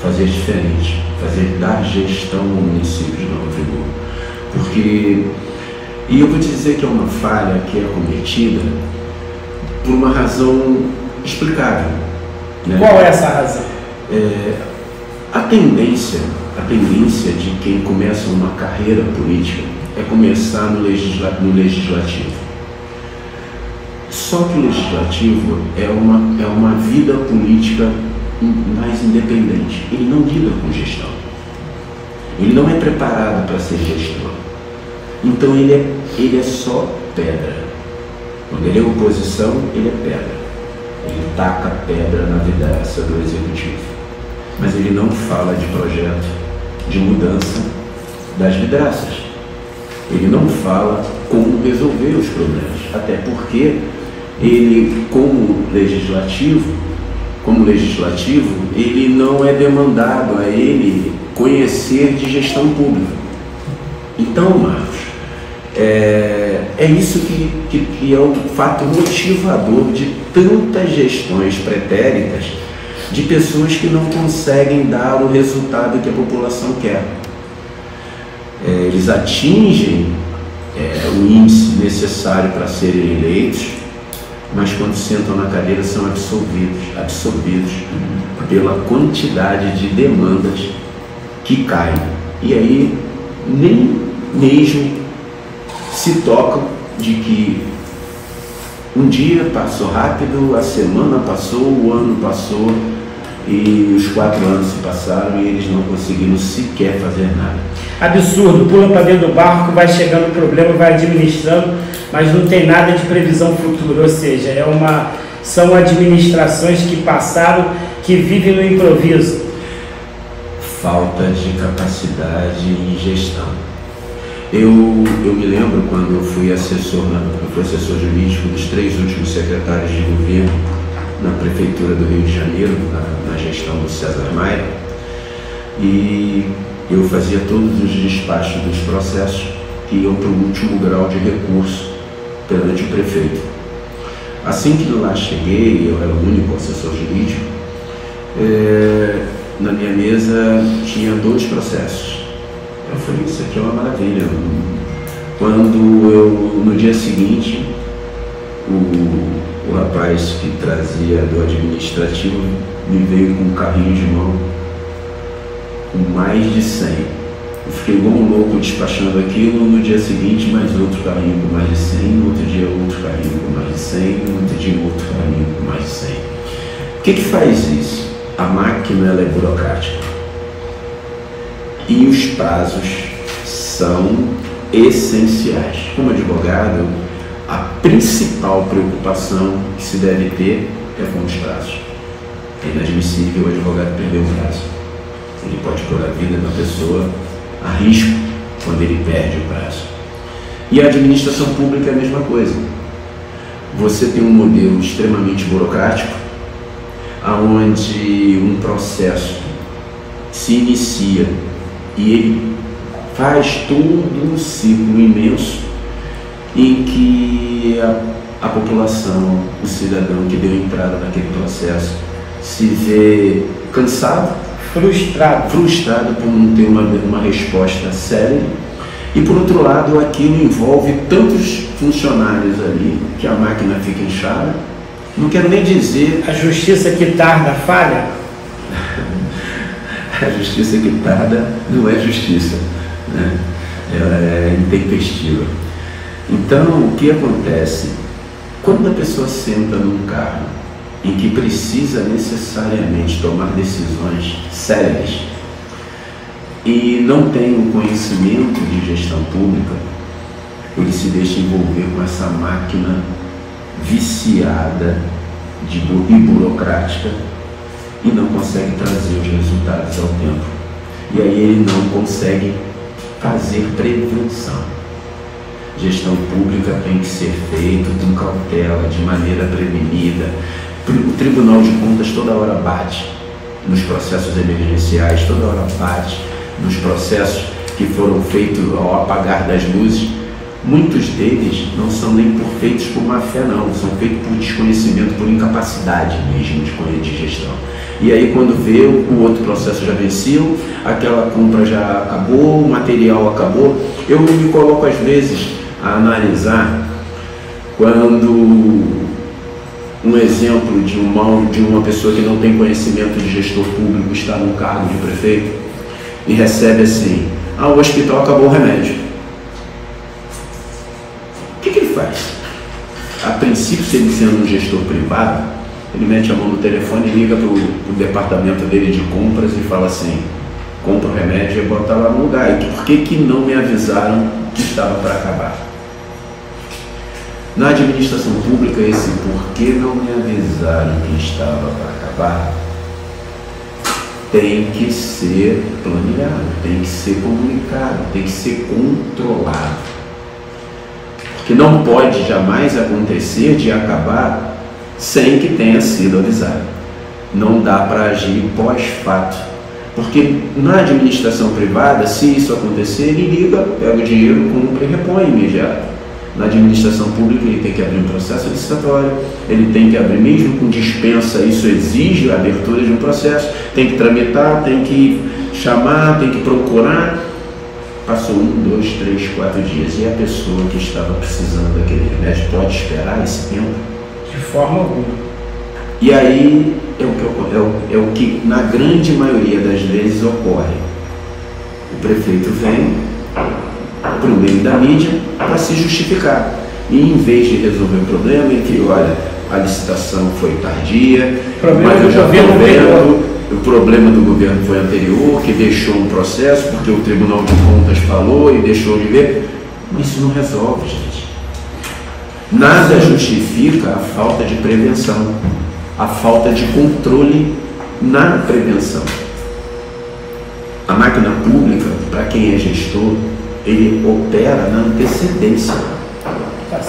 Fazer diferente, dar gestão ao município de Nova Friburgo. E eu vou te dizer que é uma falha que é cometida por uma razão explicável. Qual é essa razão? A tendência de quem começa uma carreira política é começar no legislativo. Só que o legislativo é uma vida política mais independente. Ele não lida com gestão. Ele não é preparado para ser gestor. Então ele é só pedra. Quando ele é oposição, ele é pedra. Ele taca pedra na vidraça do executivo. Mas ele não fala de projeto de mudança das vidraças. Ele não fala como resolver os problemas. Até porque ele, como legislativo, ele não é demandado a ele conhecer de gestão pública. Então, Marcos, é isso que é o fato motivador de tantas gestões pretéritas de pessoas que não conseguem dar o resultado que a população quer. Eles atingem o índice necessário para serem eleitos, mas quando sentam na cadeira são absorvidos pela quantidade de demandas que caem. E aí nem mesmo se tocam de que um dia passou rápido, a semana passou, o ano passou e os 4 anos se passaram e eles não conseguiram sequer fazer nada. Absurdo, pula para dentro do barco, vai chegando o problema, vai administrando, mas não tem nada de previsão futura, ou seja, são administrações que passaram, que vivem no improviso. Falta de capacidade em gestão. Eu me lembro quando eu fui assessor jurídico dos 3 últimos secretários de governo na Prefeitura do Rio de Janeiro, na gestão do César Maia, e eu fazia todos os despachos dos processos que iam para o último grau de recurso perante o prefeito. Assim que lá cheguei, eu era o único assessor jurídico, na minha mesa tinha 2 processos. Eu falei, isso aqui é uma maravilha. Quando no dia seguinte, o rapaz que trazia do administrativo me veio com um carrinho de mão com mais de 100. Eu fiquei igual um louco despachando aquilo, no dia seguinte mais outro carrinho com mais de 100, no outro dia outro carrinho com mais de 100, no outro dia outro carrinho com mais de 100. O que faz isso? A máquina ela é burocrática. E os prazos são essenciais. Como advogado, a principal preocupação que se deve ter é com os prazos. É inadmissível o advogado perder o prazo. Ele pode pôr a vida da pessoa a risco quando ele perde o prazo. E a administração pública é a mesma coisa. Você tem um modelo extremamente burocrático, onde um processo se inicia e ele faz todo um ciclo imenso em que a população, o cidadão que deu entrada naquele processo se vê cansado, frustrado por não ter uma resposta séria, e por outro lado aquilo envolve tantos funcionários ali que a máquina fica inchada. Não quero nem dizer... A justiça que tarda falha? A justiça que tarda não é justiça, né? Ela é intempestiva. Então, o que acontece? Quando a pessoa senta num carro em que precisa necessariamente tomar decisões sérias e não tem um conhecimento de gestão pública, ele se deixa envolver com essa máquina viciada e burocrática e não consegue trazer os resultados ao tempo. E aí ele não consegue fazer prevenção. Gestão pública tem que ser feita com cautela, de maneira prevenida. O Tribunal de Contas toda hora bate nos processos emergenciais, toda hora bate nos processos que foram feitos ao apagar das luzes. Muitos deles não são nem feitos por má fé, não, são feitos por desconhecimento, por incapacidade mesmo de gestão. E aí quando vê, o outro processo já venceu, aquela compra já acabou, o material acabou. Eu me coloco às vezes a analisar quando um exemplo de uma pessoa que não tem conhecimento de gestor público está no cargo de prefeito e recebe assim: o hospital acabou o remédio. O que ele faz? A princípio, se ele sendo um gestor privado, ele mete a mão no telefone e liga para o departamento dele de compras e fala assim: compra o remédio e bota lá no lugar. E por que não me avisaram que estava para acabar? Na administração pública, esse porquê não me avisaram que estava para acabar tem que ser planeado, tem que ser comunicado, tem que ser controlado. Porque não pode jamais acontecer de acabar sem que tenha sido avisado. Não dá para agir pós-fato. Porque na administração privada, se isso acontecer, ele liga, pega o dinheiro, compra e repõe imediato. Na administração pública, ele tem que abrir um processo licitatório, ele tem que abrir, mesmo com dispensa, isso exige a abertura de um processo, tem que tramitar, tem que chamar, tem que procurar. Passou 1, 2, 3, 4 dias e a pessoa que estava precisando daquele remédio pode esperar esse tempo? De forma alguma. E aí é o que na grande maioria das vezes ocorre. O prefeito vem para o meio da mídia para se justificar. E em vez de resolver o problema, em que, olha, a licitação foi tardia, mas eu já estou vendo, o problema do governo foi anterior, que deixou um processo, porque o Tribunal de Contas falou e deixou de ver. Mas isso não resolve, gente. Nada justifica a falta de prevenção, a falta de controle na prevenção. A máquina pública, para quem é gestor, ele opera na antecedência.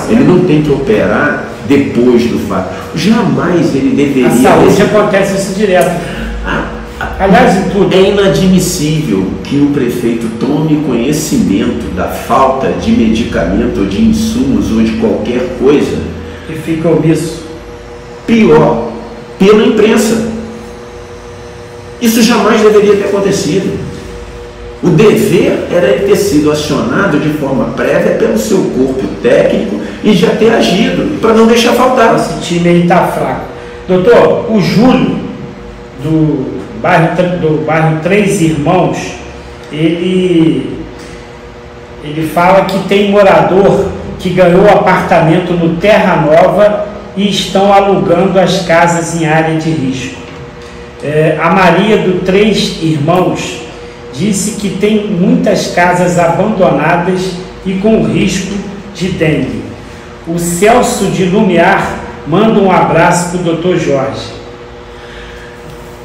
Ele não tem que operar depois do fato. Jamais ele deveria... A saúde acontece isso direto. Aliás, em tudo. É inadmissível que o prefeito tome conhecimento da falta de medicamento ou de insumos ou de qualquer coisa E fica omisso. Pior, pela imprensa. Isso jamais deveria ter acontecido. O dever era ele ter sido acionado de forma prévia pelo seu corpo técnico e já ter agido, para não deixar faltar. Esse time aí está fraco. Doutor, o Júlio, do bairro Três Irmãos, ele fala que tem morador que ganhou apartamento no Terra Nova e estão alugando as casas em área de risco. A Maria do Três Irmãos disse que tem muitas casas abandonadas e com risco de dengue. O Celso de Lumiar manda um abraço para o Dr. Jorge.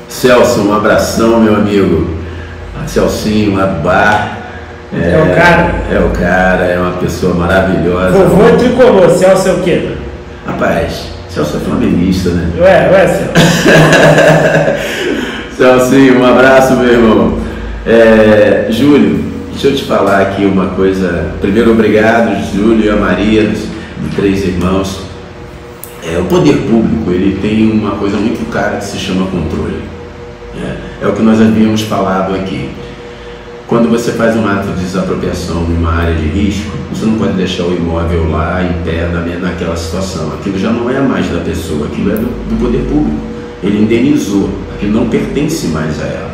Celso, um abração, meu amigo. Celcinho, lá do bar. É o cara? É o cara, é uma pessoa maravilhosa. Vovô é tricolor, Celso é o quê? Rapaz, Celso é flamenguista, né? Ué, Celso. Celcinho, um abraço, meu irmão. Júlio, deixa eu te falar aqui uma coisa. Primeiro, obrigado, Júlio e a Maria, dos Três Irmãos. O poder público, ele tem uma coisa muito cara que se chama controle. É o que nós havíamos falado aqui. Quando você faz um ato de desapropriação numa área de risco, você não pode deixar o imóvel lá em pé naquela situação. Aquilo já não é mais da pessoa, aquilo é do poder público. Ele indenizou, aquilo não pertence mais a ela.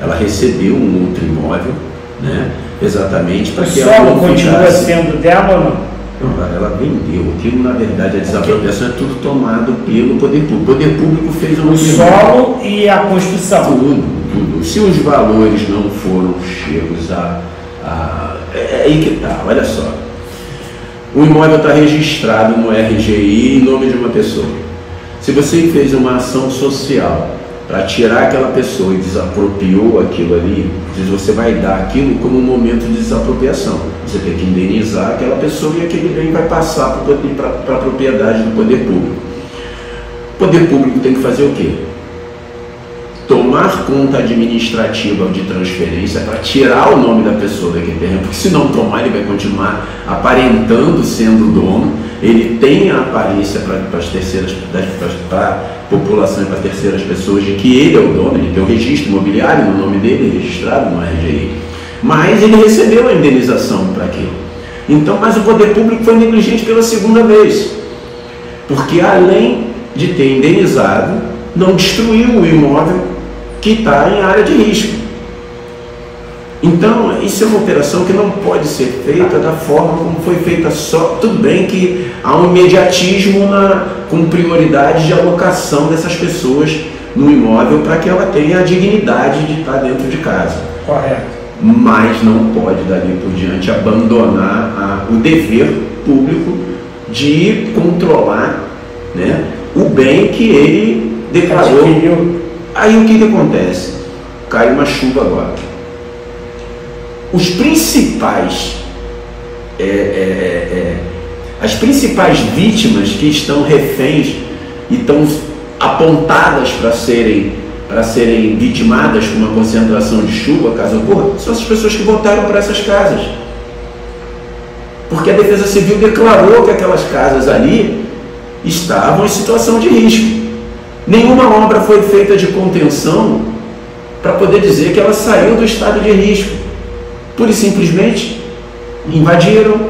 Ela recebeu um outro imóvel, né, exatamente para que ela não continua sendo dela ou não? Não, ela vendeu. Aquilo, na verdade, a desapropriação é tudo tomado pelo poder público. O poder público fez o solo e a construção. Tudo. Se os valores não foram chegos é aí que tá, olha só. O imóvel está registrado no RGI em nome de uma pessoa. Se você fez uma ação social para tirar aquela pessoa e desapropriou aquilo ali, você vai dar aquilo como um momento de desapropriação. Você tem que indenizar aquela pessoa e aquele bem vai passar para a propriedade do poder público. O poder público tem que fazer o quê? Tomar conta administrativa de transferência para tirar o nome da pessoa daquele terreno, porque se não tomar, ele vai continuar aparentando sendo dono. Ele tem a aparência para as terceiras, para a população e para terceiras pessoas de que ele é o dono, ele tem o registro imobiliário no nome dele registrado no RGI, mas ele recebeu a indenização para aquilo. Então, mas o poder público foi negligente pela segunda vez, porque além de ter indenizado, não destruiu o imóvel que está em área de risco. Então, isso é uma operação que não pode ser feita da forma como foi feita só. Tudo bem que há um imediatismo com prioridade de alocação dessas pessoas no imóvel para que ela tenha a dignidade de estar dentro de casa. Correto. Mas não pode, dali por diante, abandonar o dever público de controlar, né, o bem que ele declarou. Aí o que acontece? Cai uma chuva agora. Os principais, as principais vítimas que estão reféns e estão apontadas para serem vitimadas com uma concentração de chuva, caso ocorra, são as pessoas que votaram para essas casas. Porque a Defesa Civil declarou que aquelas casas ali estavam em situação de risco. Nenhuma obra foi feita de contenção para poder dizer que elas saíram do estado de risco. Pura e simplesmente invadiram,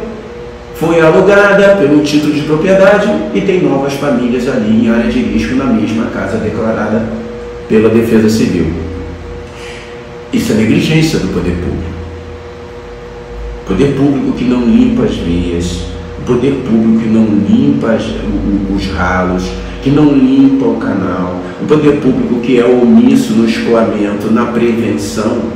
foi alugada pelo título de propriedade e tem novas famílias ali em área de risco na mesma casa declarada pela Defesa Civil. Isso é negligência do poder público. O poder público que não limpa as vias, o poder público que não limpa os ralos, que não limpa o canal, o poder público que é omisso no escoamento, na prevenção,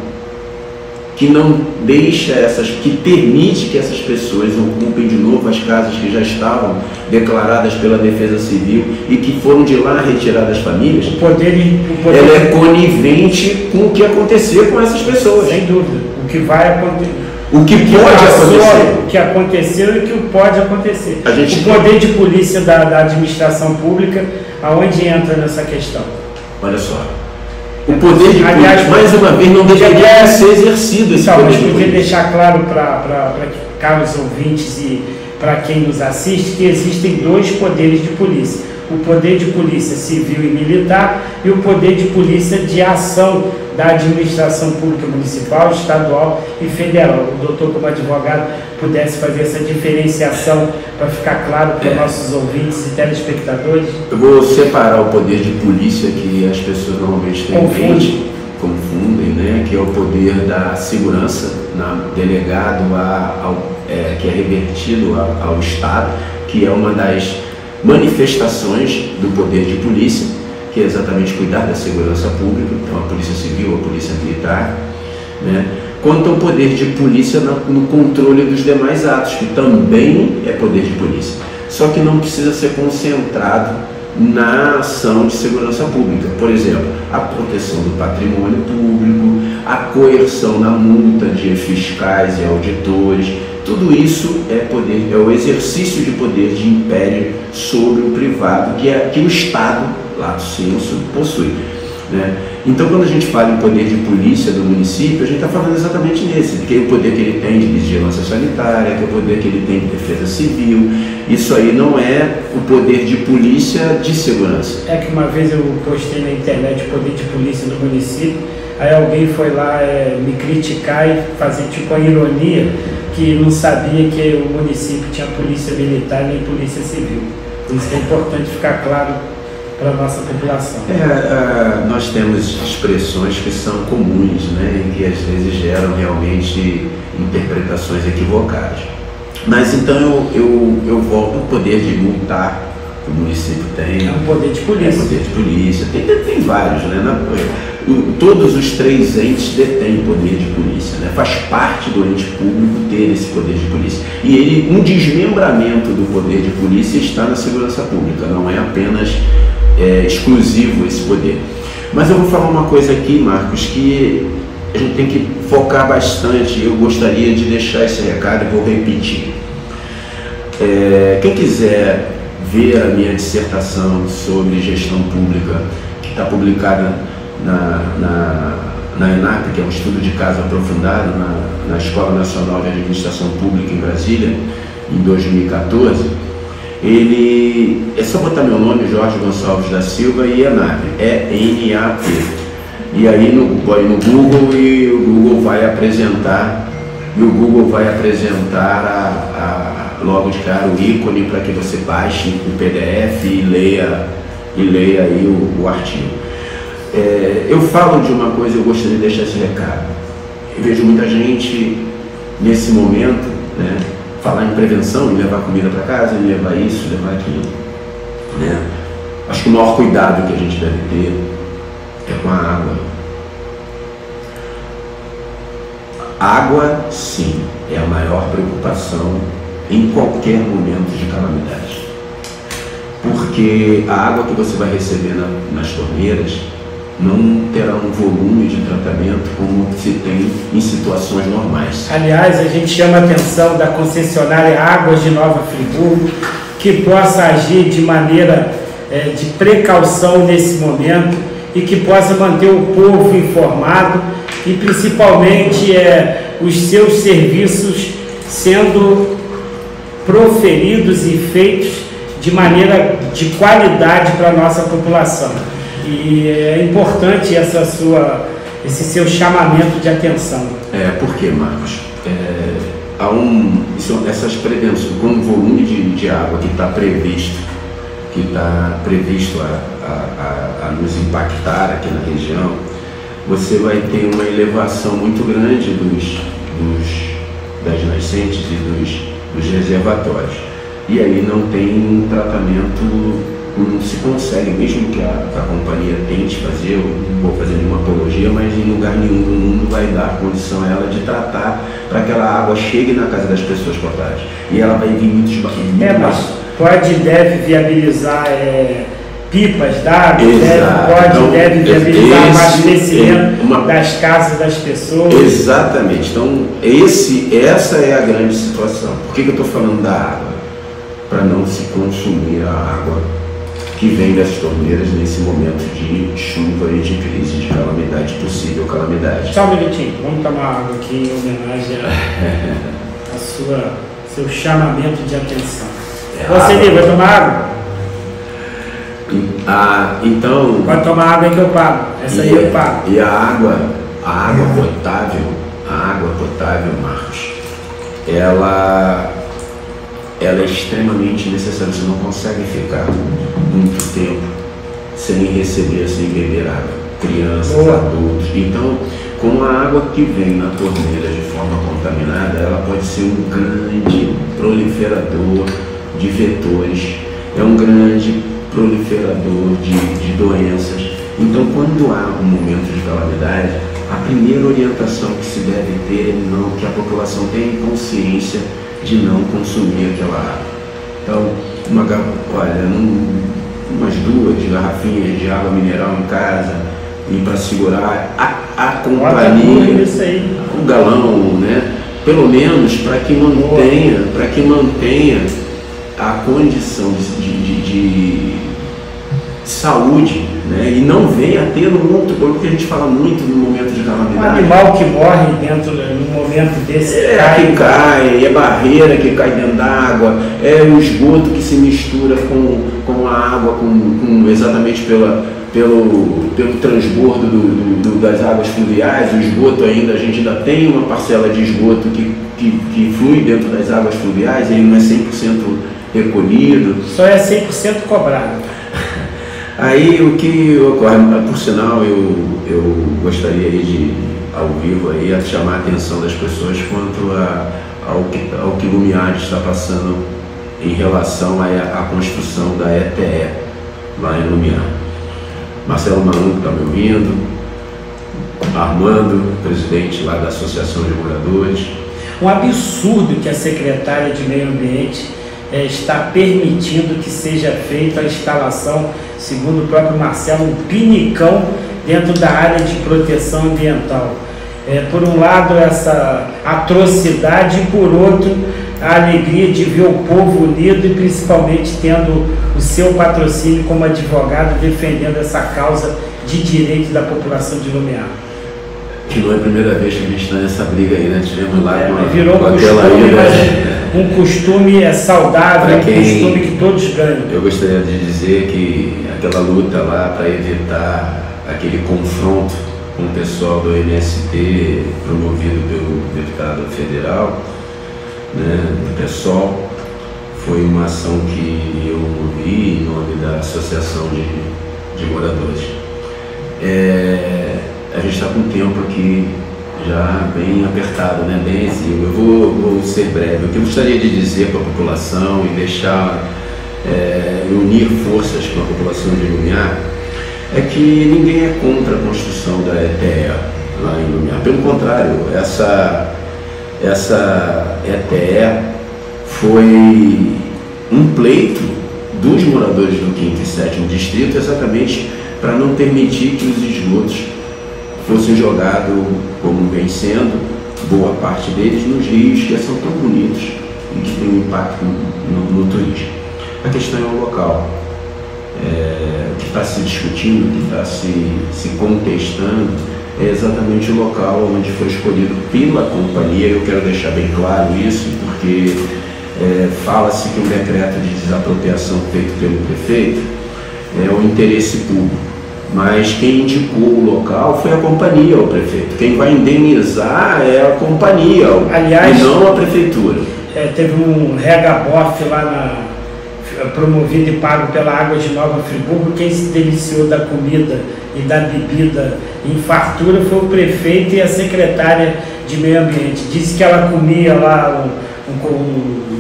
que não deixa que permite que essas pessoas ocupem de novo as casas que já estavam declaradas pela Defesa Civil e que foram de lá retiradas as famílias. Ela é conivente com o que acontecer com essas pessoas. Sem dúvida. O que vai acontecer. O que pode acontecer. O que aconteceu e o que pode acontecer. O poder de polícia da administração pública, aonde entra nessa questão? Olha só. O poder de polícia, mais uma vez, não deveria ser exercido esse poder de polícia. Queria deixar claro para caros ouvintes e para quem nos assiste que existem dois poderes de polícia. O poder de polícia civil e militar e o poder de polícia de ação da administração pública municipal, estadual e federal. O doutor, como advogado, pudesse fazer essa diferenciação para ficar claro para nossos ouvintes e telespectadores. Eu vou separar o poder de polícia que as pessoas normalmente têm em mente, confundem, né, que é o poder da segurança, delegado que é revertido ao Estado, que é uma das manifestações do poder de polícia, que é exatamente cuidar da segurança pública, então a polícia civil, a polícia militar, né, quanto ao poder de polícia no controle dos demais atos, que também é poder de polícia, só que não precisa ser concentrado na ação de segurança pública. Por exemplo, a proteção do patrimônio público, a coerção na multa de fiscais e auditores, tudo isso é o exercício de poder de império sobre o privado, que o Estado, lato sensu, possui, né? Então, quando a gente fala em poder de polícia do município, a gente está falando exatamente nesse, que é o poder que ele tem de vigilância sanitária, que é o poder que ele tem de defesa civil. Isso aí não é o poder de polícia de segurança. É que uma vez eu postei na internet o poder de polícia do município, aí alguém foi lá me criticar e fazer tipo a ironia que não sabia que o município tinha polícia militar nem polícia civil. Por isso é importante ficar claro para a nossa população. Nós temos expressões que são comuns, né, e que às vezes geram realmente interpretações equivocadas. Mas então eu volto ao poder de multar que o município tem. É um poder de polícia. É um poder de polícia, tem vários, né? Todos os três entes detêm poder de polícia, né? Faz parte do ente público ter esse poder de polícia. E um desmembramento do poder de polícia está na segurança pública, não é apenas exclusivo esse poder. Mas eu vou falar uma coisa aqui, Marcos, que a gente tem que focar bastante. Eu gostaria de deixar esse recado e vou repetir. Quem quiser ver a minha dissertação sobre gestão pública, que está publicada na ENAP, que é um estudo de caso aprofundado na Escola Nacional de Administração Pública em Brasília, em 2014, é só botar meu nome, Jorge Gonçalves da Silva, e ENAP, ENAP. E aí no Google, e o Google vai apresentar, logo de cara o ícone para que você baixe o PDF e leia aí o artigo. Eu falo de uma coisa, eu gostaria de deixar esse recado. Eu vejo muita gente nesse momento, né, falar em prevenção, em levar comida para casa, em levar isso, levar aquilo, né? Acho que o maior cuidado que a gente deve ter é com a água. Água, sim, é a maior preocupação em qualquer momento de calamidade. Porque a água que você vai receber nas torneiras não terá um volume de tratamento como se tem em situações normais. Aliás, a gente chama a atenção da concessionária Águas de Nova Friburgo, que possa agir de maneira de precaução nesse momento e que possa manter o povo informado e principalmente os seus serviços sendo proferidos e feitos de maneira de qualidade para a nossa população. E é importante esse seu chamamento de atenção. Por quê, Marcos? Essas prevenções, com o volume de água que está previsto a nos impactar aqui na região, você vai ter uma elevação muito grande das nascentes e dos reservatórios. E aí não tem um tratamento, não se consegue, mesmo que a companhia tente fazer, eu não vou fazer nenhuma apologia, mas em lugar nenhum do mundo vai dar condição a ela de tratar para que aquela água chegue na casa das pessoas potáveis. E ela vai vir muito mas pode e deve viabilizar pipas d'água, deve viabilizar abastecimento das casas das pessoas. Exatamente. Então, essa é a grande situação. Por que eu estou falando da água? Para não se consumir a água que vem das torneiras nesse momento de chuva e de crise, de calamidade, possível calamidade. Só um minutinho, vamos tomar água aqui em homenagem seu chamamento de atenção. Você vai tomar água? Então... Pode tomar água aí que eu pago. Essa aí eu pago. E a água potável, Marcos, ela é extremamente necessária. Você não consegue ficar muito tempo sem receber, sem beber água. Crianças, adultos. Então, com a água que vem na torneira de forma contaminada, ela pode ser um grande proliferador de vetores, é um grande proliferador de doenças. Então, quando há um momento de calamidade, a primeira orientação que se deve ter é que a população tenha consciência de não consumir aquela água. Então, umas 2 garrafinhas de água mineral em casa, e para segurar a companhia, o galão, né? Pelo menos para que mantenha a condição de saúde, né? E não venha a ter porque a gente fala muito no momento de calamidade. Um animal que morre dentro, no momento desse, é barreira que cai dentro da água, é o esgoto que se mistura com a água, exatamente pelo transbordo das águas fluviais. O esgoto ainda, a gente ainda tem uma parcela de esgoto que flui dentro das águas fluviais, ele não é 100% recolhido. Só é 100% cobrado. Aí o que ocorre, por sinal, eu gostaria aí de, ao vivo, aí, a chamar a atenção das pessoas quanto ao que Lumiar está passando em relação à construção da ETE lá em Lumiar. Marcelo Maluco está me ouvindo, Armando, presidente lá da Associação de Moradores. Um absurdo que a secretária de Meio Ambiente está permitindo que seja feita a instalação, segundo o próprio Marcelo, um pinicão dentro da área de proteção ambiental. Por um lado, essa atrocidade, e por outro, a alegria de ver o povo unido e principalmente tendo o seu patrocínio como advogado defendendo essa causa de direito da população de Lumiar. Que não é a primeira vez que a gente está nessa briga aí, né? Tivemos lá virou um costume, mas um costume saudável, um costume que todos ganham. Eu gostaria de dizer que aquela luta lá para evitar aquele confronto com o pessoal do MST, promovido pelo deputado federal, né, do PSOL, foi uma ação que eu movi em nome da Associação de Moradores. A gente está com o tempo aqui já bem apertado, né, bem exíguo. Eu vou ser breve. O que eu gostaria de dizer para a população e deixar, unir forças com a população de Lumiar, é que ninguém é contra a construção da ETE lá em Lumiar. Pelo contrário, essa ETE foi um pleito dos moradores do 5º e 7º distrito, exatamente para não permitir que os esgotos fossem jogados, como vem sendo, boa parte deles, nos rios que são tão bonitos e que têm um impacto no turismo. A questão é o local. O que está se discutindo, o que está se contestando, é exatamente o local onde foi escolhido pela companhia. Eu quero deixar bem claro isso, porque fala-se que um decreto de desapropriação feito pelo prefeito é o interesse público. Mas quem indicou o local foi a companhia, o prefeito. Quem vai indenizar é a companhia, aliás, e não a prefeitura. Teve um regabof lá promovido e pago pela Água de Nova Friburgo. Quem se deliciou da comida e da bebida em fartura foi o prefeito e a secretária de Meio Ambiente. Disse que ela comia lá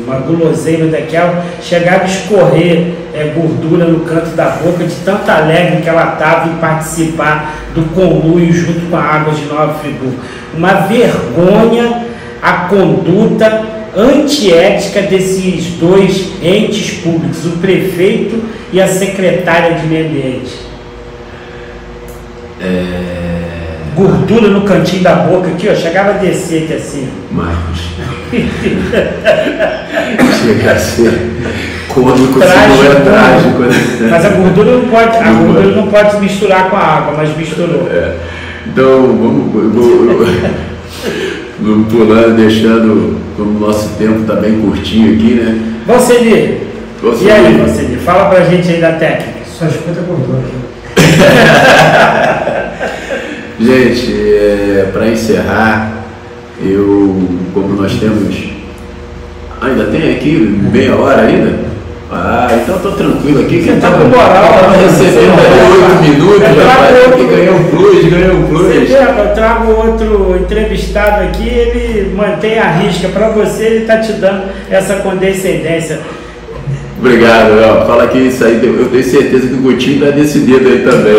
uma guloseima daquela, chegava a escorrer gordura no canto da boca de tanta alegre que ela estava em participar do conluio junto com a Água de Nova Friburgo. Uma vergonha a conduta antiética desses dois entes públicos, o prefeito e a secretária de Meio Ambiente. Gordura no cantinho da boca aqui, ó, chegava a descer aqui assim. Marcos. Chega a ser cômico, trágico, né? Mas a gordura não pode se misturar com a água, mas misturou. Então, vamos pulando, deixando, como o nosso tempo está bem curtinho aqui, né? Valceni, e aí, Valceni? Fala pra gente aí da técnica. Só escuta gordura aqui. Gente, para encerrar, como nós temos, ainda tem aqui meia hora ainda? Então estou tranquilo aqui, que tá com moral. Estava recebendo aí 8 minutos, rapaz, que ganhou um plus. Você vê, eu trago outro entrevistado aqui, ele mantém a risca. Para você, ele está te dando essa condescendência. Obrigado, Léo. Fala que isso aí, eu tenho certeza que o Gutinho está decidido aí também.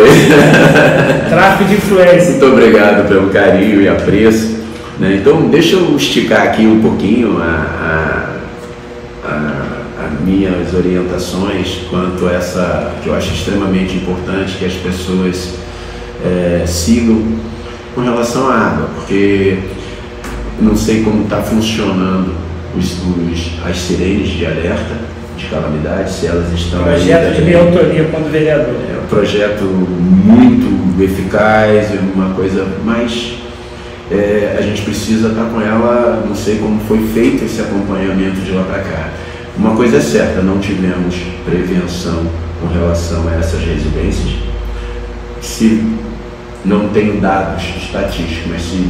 Tráfico de influência. Muito obrigado pelo carinho e apreço. Né? Então, deixa eu esticar aqui um pouquinho as minhas orientações quanto a essa, que eu acho extremamente importante que as pessoas sigam com relação à água, porque não sei como está funcionando as sirenes de alerta de calamidade, se elas estão... Projeto de minha autoria quando vereador. É um projeto muito eficaz, uma coisa, mas a gente precisa estar com ela, não sei como foi feito esse acompanhamento de lá para cá. Uma coisa é certa, não tivemos prevenção com relação a essas residências. Se não tenho dados estatísticos, mas se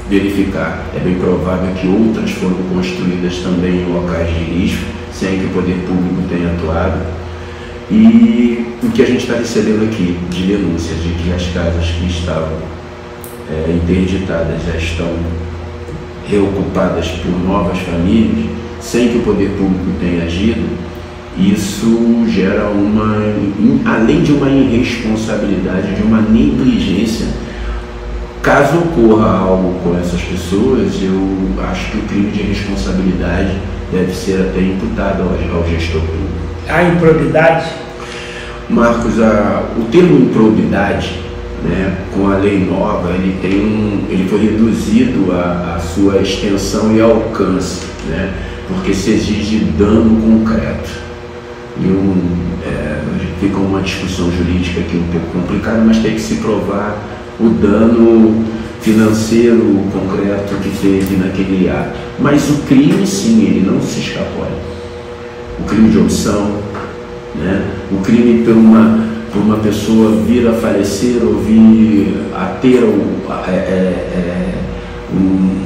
verificar, é bem provável que outras foram construídas também em locais de risco, sem que o poder público tenha atuado. E o que a gente está recebendo aqui de denúncias de que as casas que estavam interditadas já estão reocupadas por novas famílias, sem que o poder público tenha agido, isso gera além de uma irresponsabilidade, de uma negligência. Caso ocorra algo com essas pessoas, eu acho que o crime de responsabilidade deve ser até imputado ao gestor público. A improbidade? Marcos, o termo improbidade, né, com a lei nova, ele foi reduzido a sua extensão e alcance, né, porque se exige dano concreto. Fica uma discussão jurídica aqui um pouco complicada, mas tem que se provar o dano financeiro concreto que teve naquele ato. Mas o crime, sim, ele não se escapola. O crime de omissão, né? O crime por uma pessoa vir a falecer ou vir a ter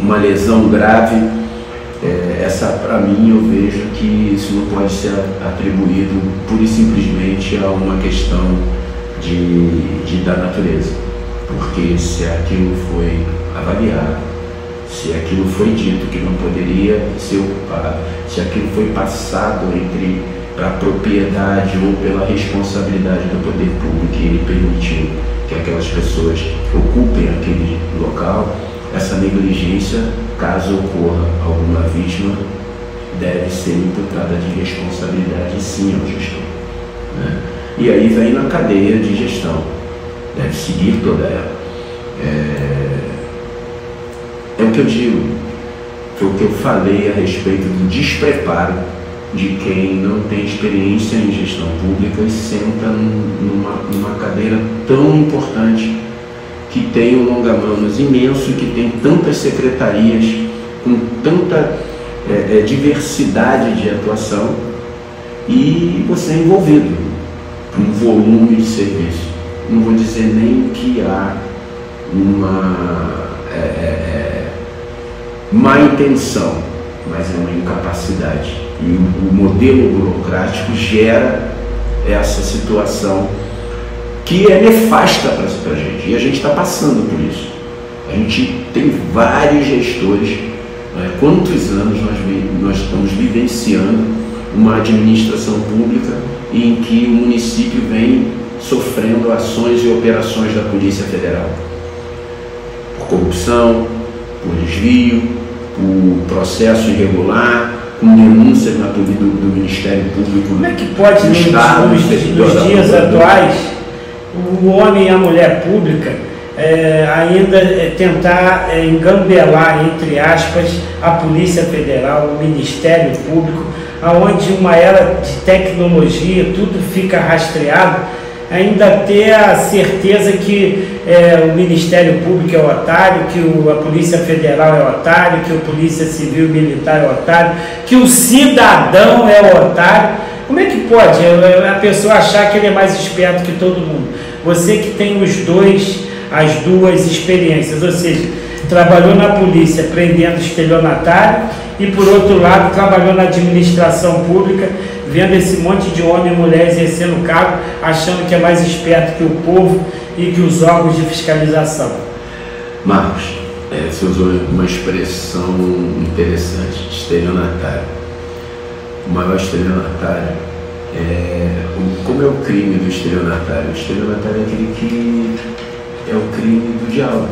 uma lesão grave, essa, para mim, eu vejo que isso não pode ser atribuído pura e simplesmente a uma questão da natureza. Porque se aquilo foi avaliado, se aquilo foi dito que não poderia ser ocupado, se aquilo foi passado para a propriedade ou pela responsabilidade do poder público e ele permitiu que aquelas pessoas ocupem aquele local, essa negligência, caso ocorra alguma vítima, deve ser imputada de responsabilidade sim ao gestor, né? E aí vem na cadeia de gestão, deve seguir toda ela. É o que eu digo, foi o que eu falei a respeito do despreparo de quem não tem experiência em gestão pública e senta numa cadeira tão importante, que tem um longa-manos imenso, que tem tantas secretarias, com tanta diversidade de atuação, e você é envolvido com um volume de serviço. Não vou dizer nem que há uma má intenção, mas é uma incapacidade. E o modelo burocrático gera essa situação que é nefasta para a gente. E a gente está passando por isso. A gente tem vários gestores. Né? Quantos anos nós estamos vivenciando uma administração pública em que o município vem sofrendo ações e operações da Polícia Federal por corrupção, por desvio, por processo irregular, com denúncias do Ministério Público. Como é que pode, nos dias atuais, o homem e a mulher pública ainda tentar engambelar, entre aspas, a Polícia Federal, o Ministério Público, onde uma era de tecnologia, tudo fica rastreado, ainda ter a certeza que o Ministério Público é o otário, que a Polícia Federal é o otário, que a Polícia Civil e Militar é o otário, que o cidadão é o otário? Como é que pode a pessoa achar que ele é mais esperto que todo mundo? Você que tem as duas experiências, ou seja, trabalhou na polícia prendendo estelionatário e, por outro lado, trabalhou na administração pública vendo esse monte de homem e mulher exercendo o cargo, achando que é mais esperto que o povo e que os órgãos de fiscalização. Marcos, você usou uma expressão interessante, estelionatário. O maior estelionatário como é o crime do estelionatário? O estelionatário é aquele que é o crime do diabo.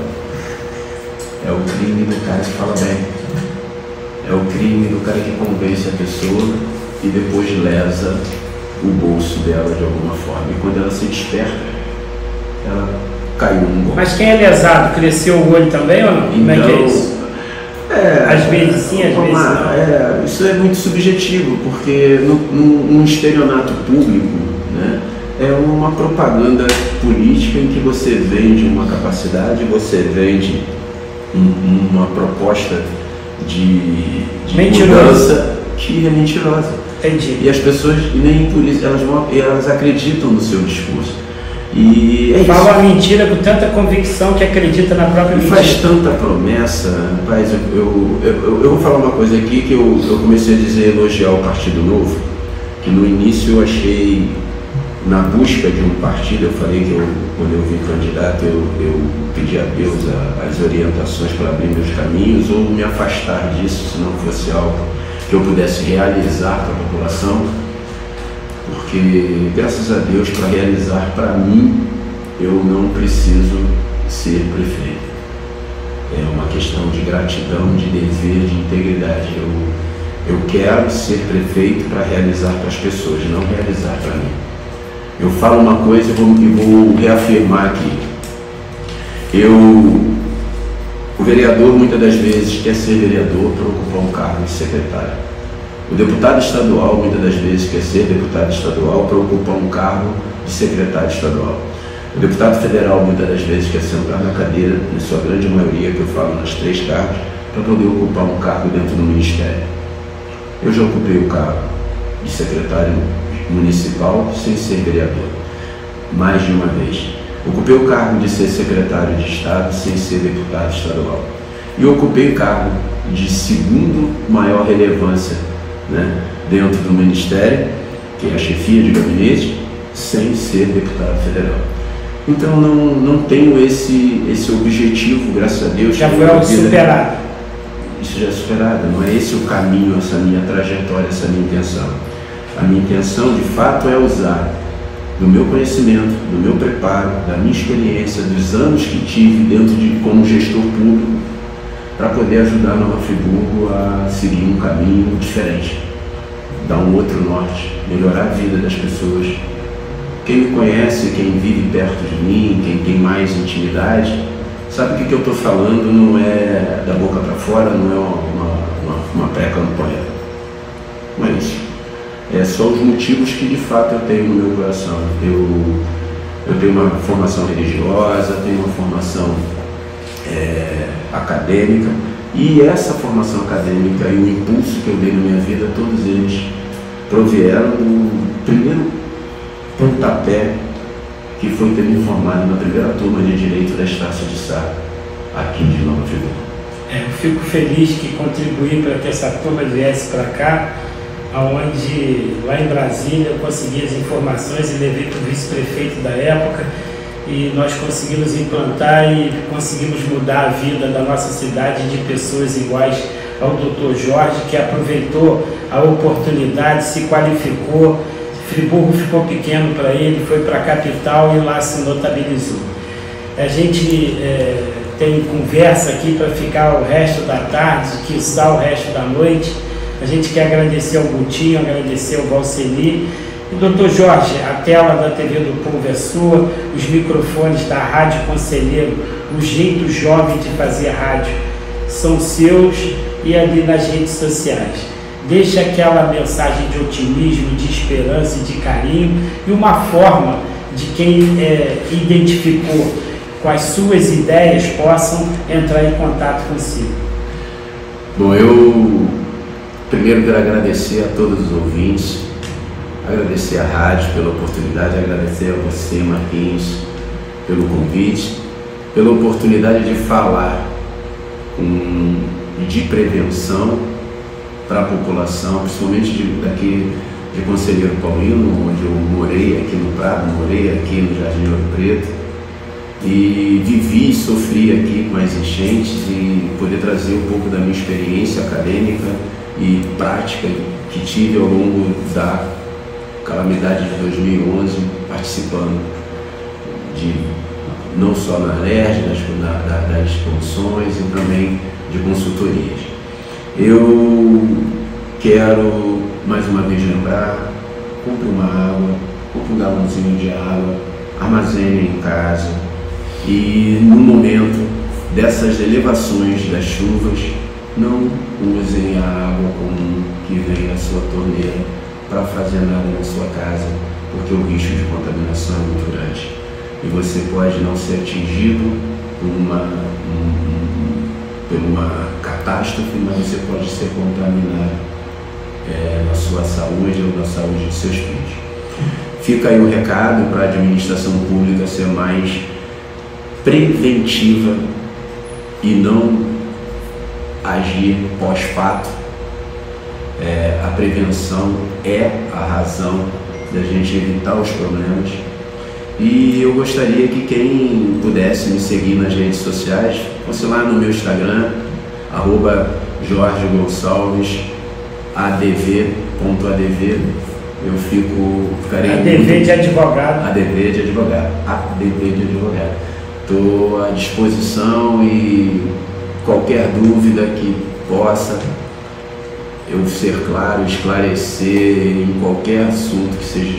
É o crime do cara que fala bem. É o crime do cara que convence a pessoa e depois lesa o bolso dela de alguma forma. E quando ela se desperta, ela caiu num golpe. Mas quem é lesado, cresceu o olho também ou não? Então, como é que é isso? Às vezes sim, às vezes não. Isso é muito subjetivo, porque num estelionato público, né, é uma propaganda política em que você vende uma capacidade, você vende uma proposta de mudança que é mentirosa. Entendi. E as pessoas, nem por isso, elas acreditam no seu discurso. E fala a mentira com tanta convicção que acredita na própria mentira. Faz tanta promessa, rapaz. Eu vou falar uma coisa aqui que eu comecei a elogiar o Partido Novo, que no início eu achei, na busca de um partido, eu falei que quando eu vim candidato, eu pedi a Deus as orientações para abrir meus caminhos ou me afastar disso, se não fosse algo que eu pudesse realizar para a população. Porque, graças a Deus, para realizar para mim, eu não preciso ser prefeito. É uma questão de gratidão, de dever, de integridade. Eu quero ser prefeito para realizar para as pessoas, não realizar para mim. Eu falo uma coisa e vou reafirmar aqui. O vereador, muitas das vezes, quer ser vereador para ocupar um cargo de secretário. O deputado estadual, muitas das vezes, quer ser deputado estadual para ocupar um cargo de secretário estadual. O deputado federal, muitas das vezes, quer sentar na cadeira, na sua grande maioria, que eu falo nas 3 cargos, para poder ocupar um cargo dentro do ministério. Eu já ocupei o cargo de secretário municipal sem ser vereador, mais de uma vez. Ocupei o cargo de ser secretário de Estado sem ser deputado estadual. E ocupei o cargo de segundo maior relevância, né, dentro do Ministério, que é a chefia de gabinete, sem ser deputado federal. Então não tenho esse objetivo, graças a Deus. Já foi algo superado. Isso já é superado, não é esse o caminho, essa minha trajetória, essa minha intenção. A minha intenção, de fato, é usar do meu conhecimento, do meu preparo, da minha experiência, dos anos que tive como gestor público, para poder ajudar Nova Friburgo a seguir um caminho diferente, dar um outro norte, melhorar a vida das pessoas. Quem me conhece, quem vive perto de mim, quem tem mais intimidade, sabe que eu estou falando não é da boca para fora, não é uma pré-campanha. Não é isso. É só os motivos que de fato eu tenho no meu coração. Eu tenho uma formação religiosa, tenho uma formação acadêmica, e essa formação acadêmica e o impulso que eu dei na minha vida, todos eles provieram do primeiro pontapé que foi ter me formado na primeira turma de Direito da Estácio de Sá, aqui de Nova Friburgo. Eu fico feliz que contribuí para que essa turma viesse para cá, onde lá em Brasília eu consegui as informações e levei para o vice-prefeito da época, e nós conseguimos implantar e conseguimos mudar a vida da nossa cidade de pessoas iguais ao Dr. Jorge, que aproveitou a oportunidade, se qualificou. Friburgo ficou pequeno para ele, foi para a capital e lá se notabilizou. A gente tem conversa aqui para ficar o resto da tarde, que está o resto da noite. A gente quer agradecer ao Gutinho, agradecer ao Valceni. E, doutor Jorge, a tela da TV do Povo é sua, os microfones da Rádio Conselheiro, o jeito jovem de fazer rádio são seus, e ali nas redes sociais. Deixe aquela mensagem de otimismo, de esperança e de carinho, e uma forma de quem identificou com as suas ideias possam entrar em contato consigo. Bom, eu primeiro quero agradecer a todos os ouvintes, agradecer à rádio pela oportunidade, agradecer a você, Marquinhos, pelo convite, pela oportunidade de falar de prevenção para a população, principalmente daqui de Conselheiro Paulino, onde eu morei aqui no Prado, morei aqui no Jardim Ouro Preto, e vivi e sofri aqui com as enchentes, e poder trazer um pouco da minha experiência acadêmica e prática que tive ao longo da calamidade de 2011, participando de não só na LERJ, das comissões e também de consultorias. Eu quero mais uma vez lembrar: compre uma água, compre um galãozinho de água, armazene em casa, e no momento dessas elevações das chuvas, não usem a água comum que vem da sua torneira para fazer nada na sua casa, porque o risco de contaminação é muito grande. E você pode não ser atingido por uma catástrofe, mas você pode ser contaminado na sua saúde ou na saúde de seus filhos. Fica aí o recado para a administração pública ser mais preventiva e não agir pós-fato. A prevenção é a razão da gente evitar os problemas. E eu gostaria que quem pudesse me seguir nas redes sociais, fosse lá no meu Instagram, @jorgegonçalves_adv. Eu ficarei... ADV de advogado. ADV de advogado. ADV de advogado. Estou à disposição, e qualquer dúvida que possa eu ser claro, esclarecer em qualquer assunto que seja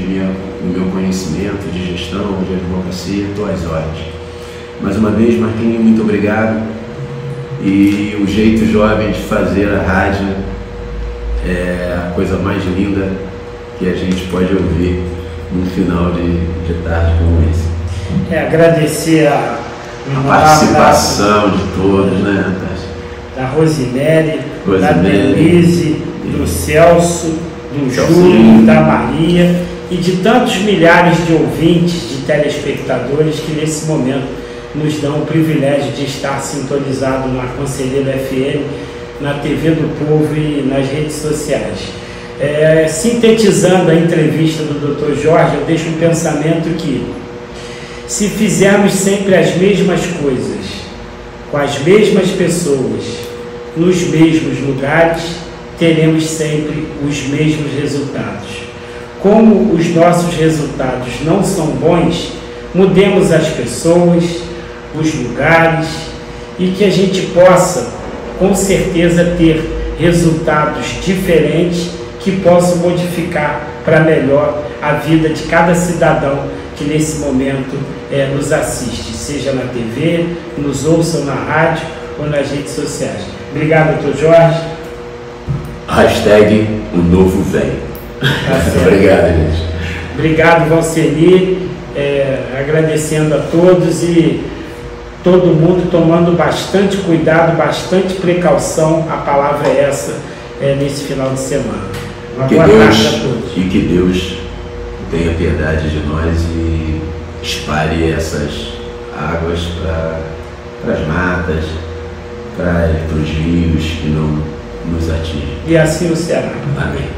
do meu conhecimento, de gestão ou de advocacia, estou às ordens. Mais uma vez, Marquinhos, muito obrigado. E o jeito jovem de fazer a rádio é a coisa mais linda que a gente pode ouvir no final de tarde como esse. Agradecer a participação de todos, né, da Rosemary, da Denise, do Celso, do Júlio, da Maria e de tantos milhares de ouvintes, de telespectadores que nesse momento nos dão o privilégio de estar sintonizado na Conselheiro FM, na TV do Povo e nas redes sociais. Sintetizando a entrevista do Dr. Jorge, eu deixo um pensamento que, se fizermos sempre as mesmas coisas, com as mesmas pessoas, nos mesmos lugares, teremos sempre os mesmos resultados. Como os nossos resultados não são bons, mudemos as pessoas, os lugares, e que a gente possa, com certeza, ter resultados diferentes que possam modificar para melhor a vida de cada cidadão que nesse momento nos assiste, seja na TV, nos ouçam na rádio ou nas redes sociais. Obrigado, Dr. Jorge. Hashtag o novo velho. Obrigado, gente. Obrigado, Valceni. Agradecendo a todos e todo mundo tomando bastante cuidado, bastante precaução. A palavra é essa nesse final de semana. Uma boa tarde a todos. E que Deus tenha piedade de nós e espalhe essas águas para as matas, para os rios que não nos atingem. E assim o será. Amém.